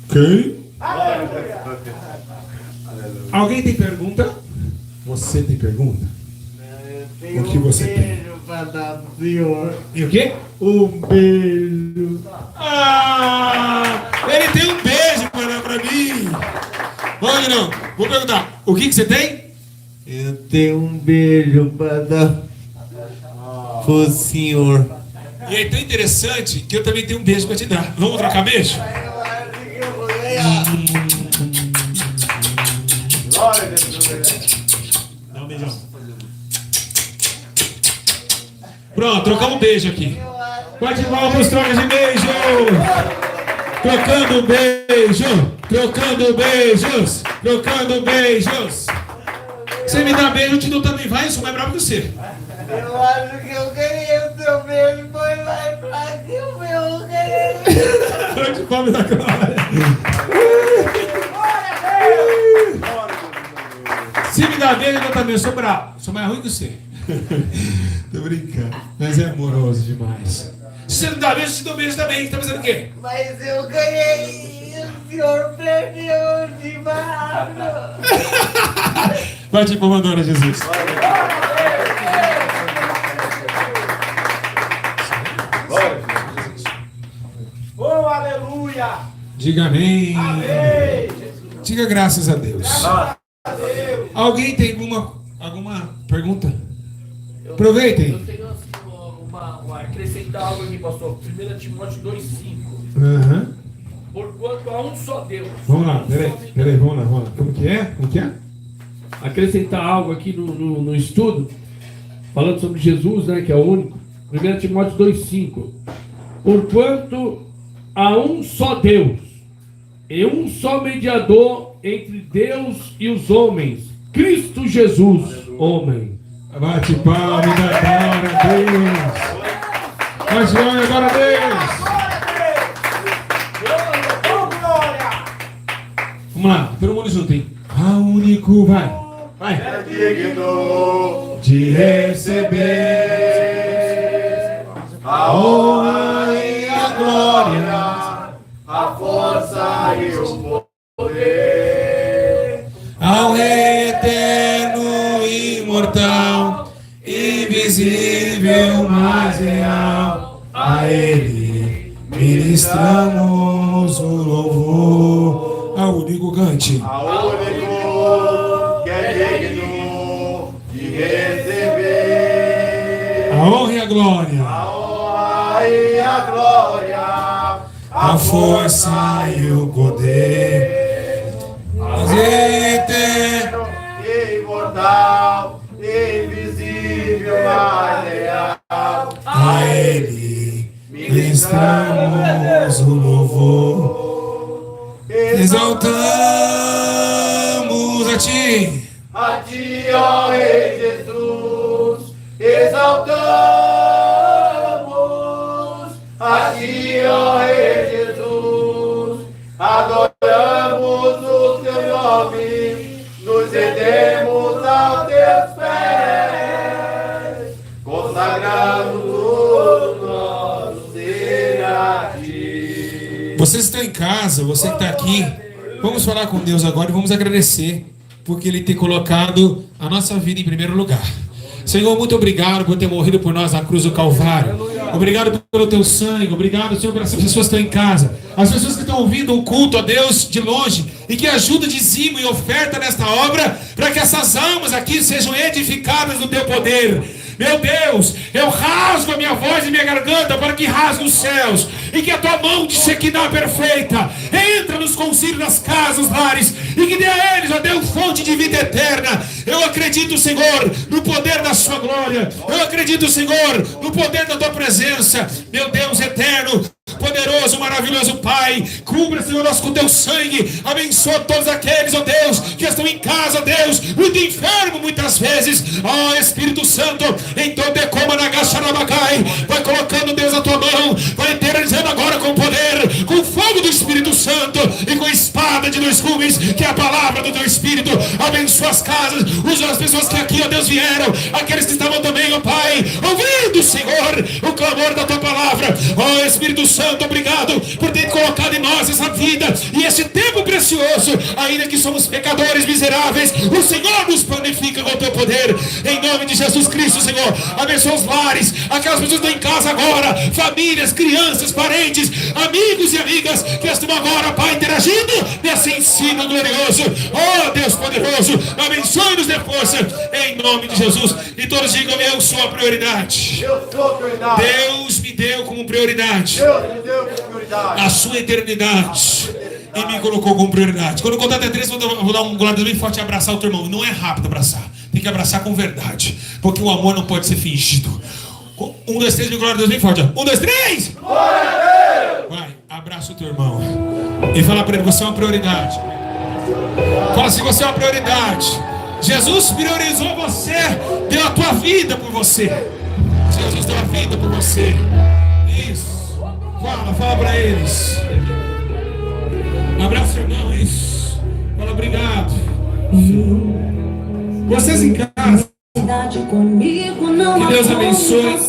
Quem? Aleluia. Alguém tem pergunta? Você tem pergunta? O que você tem? Beijo pra dar pro senhor. E o quê? Um beijo. Ah! Ele tem um beijo para dar para mim. Vamos, não. Vou perguntar. O que você tem? Eu tenho um beijo pra dar pro senhor. E é tão interessante que eu também tenho um beijo para te dar. Vamos trocar beijo? Glória a Deus. Dá um beijão. Pronto, trocamos um beijo aqui. Bate palma para os trocas de beijo. Trocando beijo. Trocando beijos. Trocando beijos. Você me dá beijo, eu te dou também. Vai, eu sou mais bravo que você. Eu acho que eu ganhei o seu beijo, pois vai pra que o meu ganhei. Bate palma da glória. Se me dá beijo, eu também. Eu sou bravo. Sou mais ruim que você. Tô brincando. Mas é amoroso demais. Se você não dá beijo, eu te dou beijo também. Você tá pensando o quê? Mas eu ganhei e o senhor perdeu de barro. Bate palma, Dona Jesus. Oh, aleluia. Diga amém. Amém. Diga graças a Deus. Alguém tem alguma pergunta? Aproveitem. Eu tenho assim, acrescentar algo aqui, pastor. 1 Timóteo 2,5. Uhum. Porquanto há um só Deus. Vamos lá, peraí, vamos lá. Como que é? Acrescentar algo aqui no estudo, falando sobre Jesus, né, que é o único. 1 Timóteo 2,5. Porquanto há um só Deus e um só mediador entre Deus e os homens, Cristo Jesus, homem. Bate palma, dá glória a Deus. Bate palma, glória a Deus. Vamos lá, todo mundo junto, hein? A único, vai. É digno De receber a honra e a glória, a força e o poder. ao Rei eterno, imortal, invisível, mas real. A Ele ministramos o louvor. A único cante. A único que é digno de receber A honra e a glória, a honra e a glória, a força e o poder. Ao Rei eterno, imortal, invisível, mas real. a Ele ministramos o louvor. Exaltamos a Ti. A ti, ó Rei Jesus, exaltamos. A ti, ó Rei Jesus, adoramos o teu nome, nos rendemos aos teus pés, consagramos o nosso ser a ti. Vocês estão em casa, você que está aqui, vamos falar com Deus agora e vamos agradecer porque Ele tem colocado a nossa vida em primeiro lugar. Senhor, muito obrigado por ter morrido por nós na cruz do Calvário. Obrigado pelo teu sangue. Obrigado, Senhor, pelas pessoas que estão em casa. As pessoas que estão ouvindo o culto a Deus de longe e que ajudam dizimo e oferta nesta obra para que essas almas aqui sejam edificadas no teu poder. Meu Deus, eu rasgo a minha voz e minha garganta para que rasgue os céus, e que a tua mão de Shekinah perfeita entra nos concílios das casas, lares, e que dê a eles, ó Deus, fonte de vida eterna. Eu acredito, Senhor, no poder da sua glória. Eu acredito, Senhor, no poder da tua presença. Meu Deus eterno, poderoso, maravilhoso Pai, cubra, Senhor, nós com teu sangue. Abençoa todos aqueles, ó Deus, que estão em casa, Deus, muito enfermo muitas vezes. Ó Espírito Santo, em todo decoma na Gacharabacai, vai colocando, Deus, a tua mão, vai eternizando agora com poder, com fogo do Espírito Santo e com a espada de dois gumes, que é a palavra do teu Espírito. Abençoa as casas, usa as pessoas que aqui, ó Deus, vieram, aqueles que estavam também, ó Pai, ouvindo, Senhor, o clamor da tua palavra. Ó Espírito Santo, obrigado por ter colocado em nós essa vida e esse tempo precioso, ainda que somos pecadores miseráveis, o Senhor nos planifica com o teu poder, em nome de Jesus Cristo, Senhor. Abençoa os lares, aquelas pessoas que estão em casa agora, famílias, crianças, parentes, amigos e amigas que estão agora, Pai, interagindo nesse ensino glorioso. Oh Deus poderoso, abençoe-nos de força, em nome de Jesus. E todos digam: eu sou a prioridade. Eu sou a prioridade. Deus me deu como prioridade Deus me deu como prioridade. a sua eternidade e me colocou como prioridade. Quando eu contar até 3, vou dar um glória bem forte e abraçar o teu irmão. Não é rápido abraçar, tem que abraçar com verdade, porque o amor não pode ser fingido. 1, 2, 3, glória a Deus bem forte. 1, 2, 3. Glória a Deus. Vai, abraça o teu irmão e fala para ele: você é uma prioridade. Fala assim: você é uma prioridade. Jesus priorizou você, deu a tua vida por você. Jesus deu a vida por você. Isso. Fala para eles. Abraça o irmão, isso. Fala: obrigado. Vocês em casa, que Deus abençoe.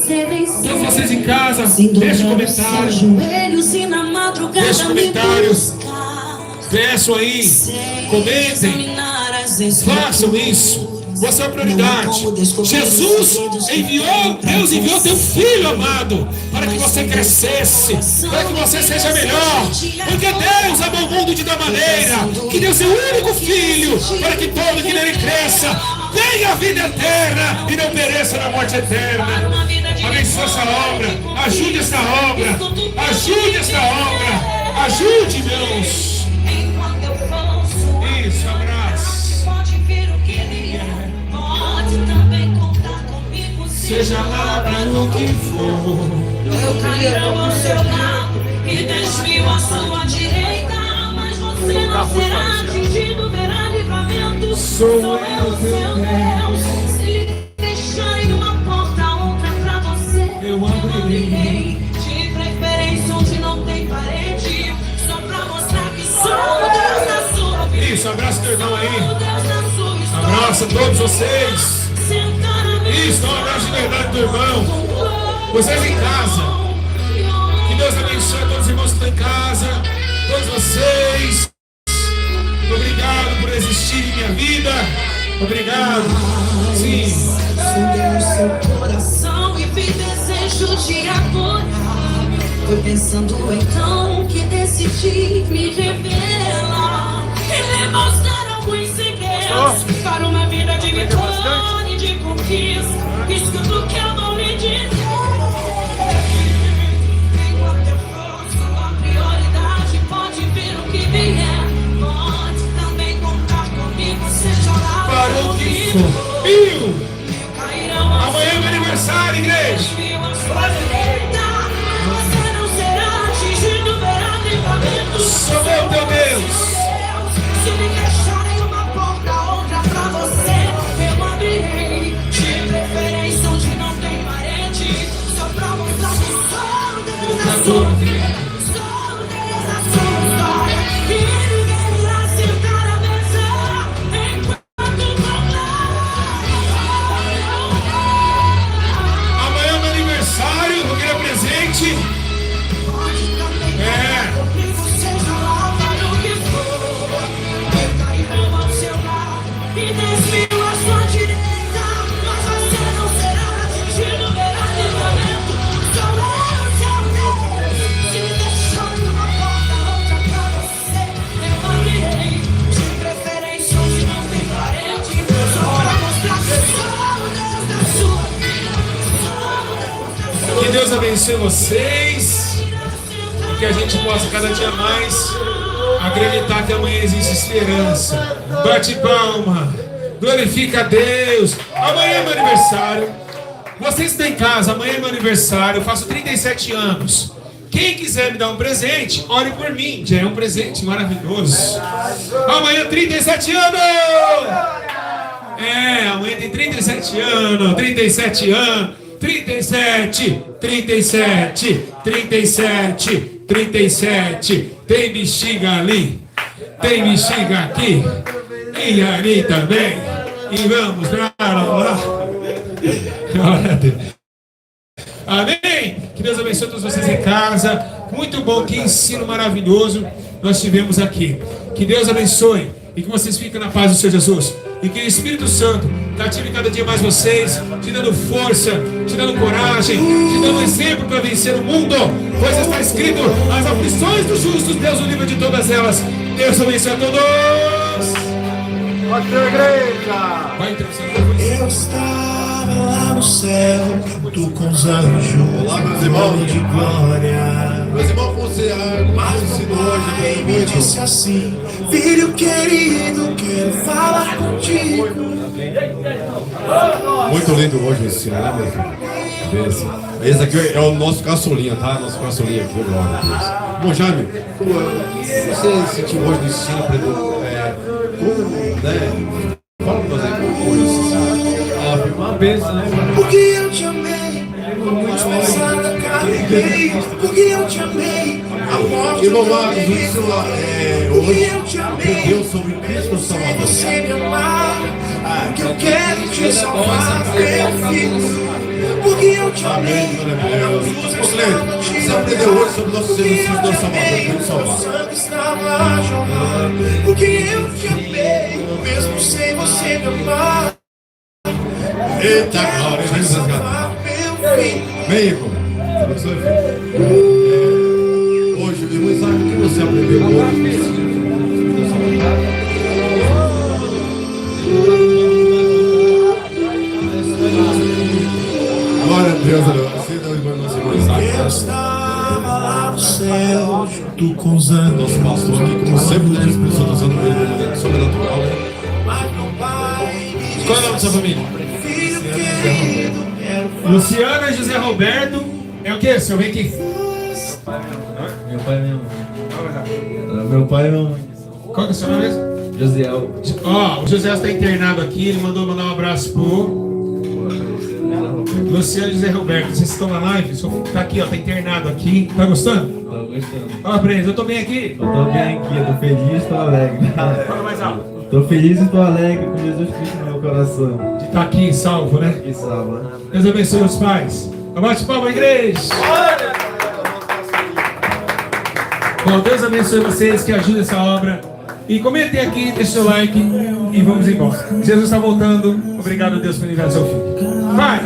Todos vocês em casa, deixe comentários. Deixe comentários. Peçam aí, comentem, façam isso. Você é a prioridade. Jesus enviou, Deus enviou teu Filho amado para que você crescesse, para que você seja melhor. Porque Deus amou o mundo de tal maneira que deu seu único Filho para que todo que nele cresça tenha a vida eterna e não pereça na morte eterna. Abençoe essa obra, ajude essa obra, ajude essa obra, ajude, Deus. Isso, abraço. Seja lá para o que for, eu cairão ao seu lado e desvio à sua direita, mas você não será atingido, verá livramento. Sou eu, seu Deus. Se lhe deixarem uma porta, outra pra você, eu abrirei. De preferência onde não tem parede, só pra mostrar que sou o Deus da sua vida. Isso, abraça teu irmão aí. Abraça todos vocês. Isso, um abraço de verdade do irmão. Vocês em casa, que Deus abençoe todos os irmãos que estão em casa, todos vocês. Obrigado por existir em minha vida. Obrigado. Sim. Seu coração e vi desejo de adorar. Foi pensando então que decidi me revelar e lhe mostrar alguns segredos para uma vida de vitória e de conquista. Escuta o que eu vou lhe dizer. Enquanto eu for sua prioridade, pode vir o que vier. Pode também contar comigo, seja lá para o que for. Amanhã é meu aniversário, igreja. Você não será atingido, verá livramento. Sou eu, teu Deus. Se me deixarem uma porta, outra pra você, eu abrirei. De preferência onde não tem parede, só pra mostrar que sou o Deus da sua vida. Sou o Deus da sua história. E ninguém irá sentar à mesa enquanto amanhã é meu aniversário, eu queria presente. e desvio à sua direita, mas você não será atingido, verá livramento. Sou eu, seu Deus. abençoe vocês. E que a gente possa cada dia mais acreditar que amanhã existe esperança. Bate palma. Glorifica a Deus. Amanhã é meu aniversário. Vocês estão em casa, amanhã é meu aniversário. Eu faço 37 anos. Quem quiser me dar um presente, ore por mim. Já é um presente maravilhoso. Amanhã 37 anos. Amanhã tem 37 anos. 37 anos. 37, 37, 37, 37. Tem bexiga ali. Tem bexiga aqui. E ali também. E vamos para lá. Glória a Deus. Amém? Que Deus abençoe todos vocês em casa. Muito bom, que ensino maravilhoso nós tivemos aqui. Que Deus abençoe e que vocês fiquem na paz do Senhor Jesus. E que o Espírito Santo cative cada dia mais vocês, te dando força, te dando coragem, te dando exemplo para vencer o mundo. Pois está escrito: as aflições dos justos, Deus o livra de todas elas. Deus abençoe a todos. Pode ser, igreja. Vai entrar. Eu estava lá no céu, junto com os anjos. Olá, meus irmãos. De glória. Meus irmãos, você ensinou hoje me disse assim: filho querido, quero falar contigo. Muito lindo hoje o ensino, né, meu filho? Esse aqui é o nosso caçulinha, tá? Nosso caçulinha aqui, glória a Deus. Bom, Jaime, você sentiu hoje no ensino, como, né? Fala pra nós aí como foi isso. Foi uma bênção, né, mano? Porque eu te amei, muito pesada carreguei. Porque eu te amei, a morte e louvados, hoje aprendeu sobre Cristo Salvador. Você me amar, que eu quero te salvar, meu filho. Porque eu te amei, você aprendeu hoje sobre nosso Senhor Jesus Salvador, Salvador. Porque eu te amei, mesmo sem você me amar. Eita glória, Jesus, vem, irmão. Hoje, irmão Isaac, o que você aprendeu hoje? Glória a Deus, você não irmão Isaac. Eu estava lá no céu, junto com os anjos. Nosso pastor aqui, como sempre, né? As pessoas usando ele sobrenatural, né? Qual é o nome da sua família? Luciana e José Roberto. É o que, senhor? Vem aqui. Meu pai e minha mãe. Meu pai e minha mãe. Qual que é o seu nome mesmo? Josiel. Ó, o José está internado aqui. Ele mandou mandar um abraço pro Luciano e José Roberto. Vocês estão na live? Tá aqui, ó. Tá internado aqui. Tá gostando? Tô gostando. Ó, Prensa, eu tô bem aqui? Eu tô bem aqui. Eu tô feliz, tô alegre. Fala mais alto. Tô feliz e tô alegre com Jesus Cristo no meu coração. De estar aqui salvo, né? Que salva. Deus abençoe os pais. Bate palma, igreja. Bom, Deus abençoe vocês que ajudem essa obra. E comentem aqui, deixe seu like e vamos embora. Jesus está voltando. Obrigado, Deus, por enviar seu filho. Vai!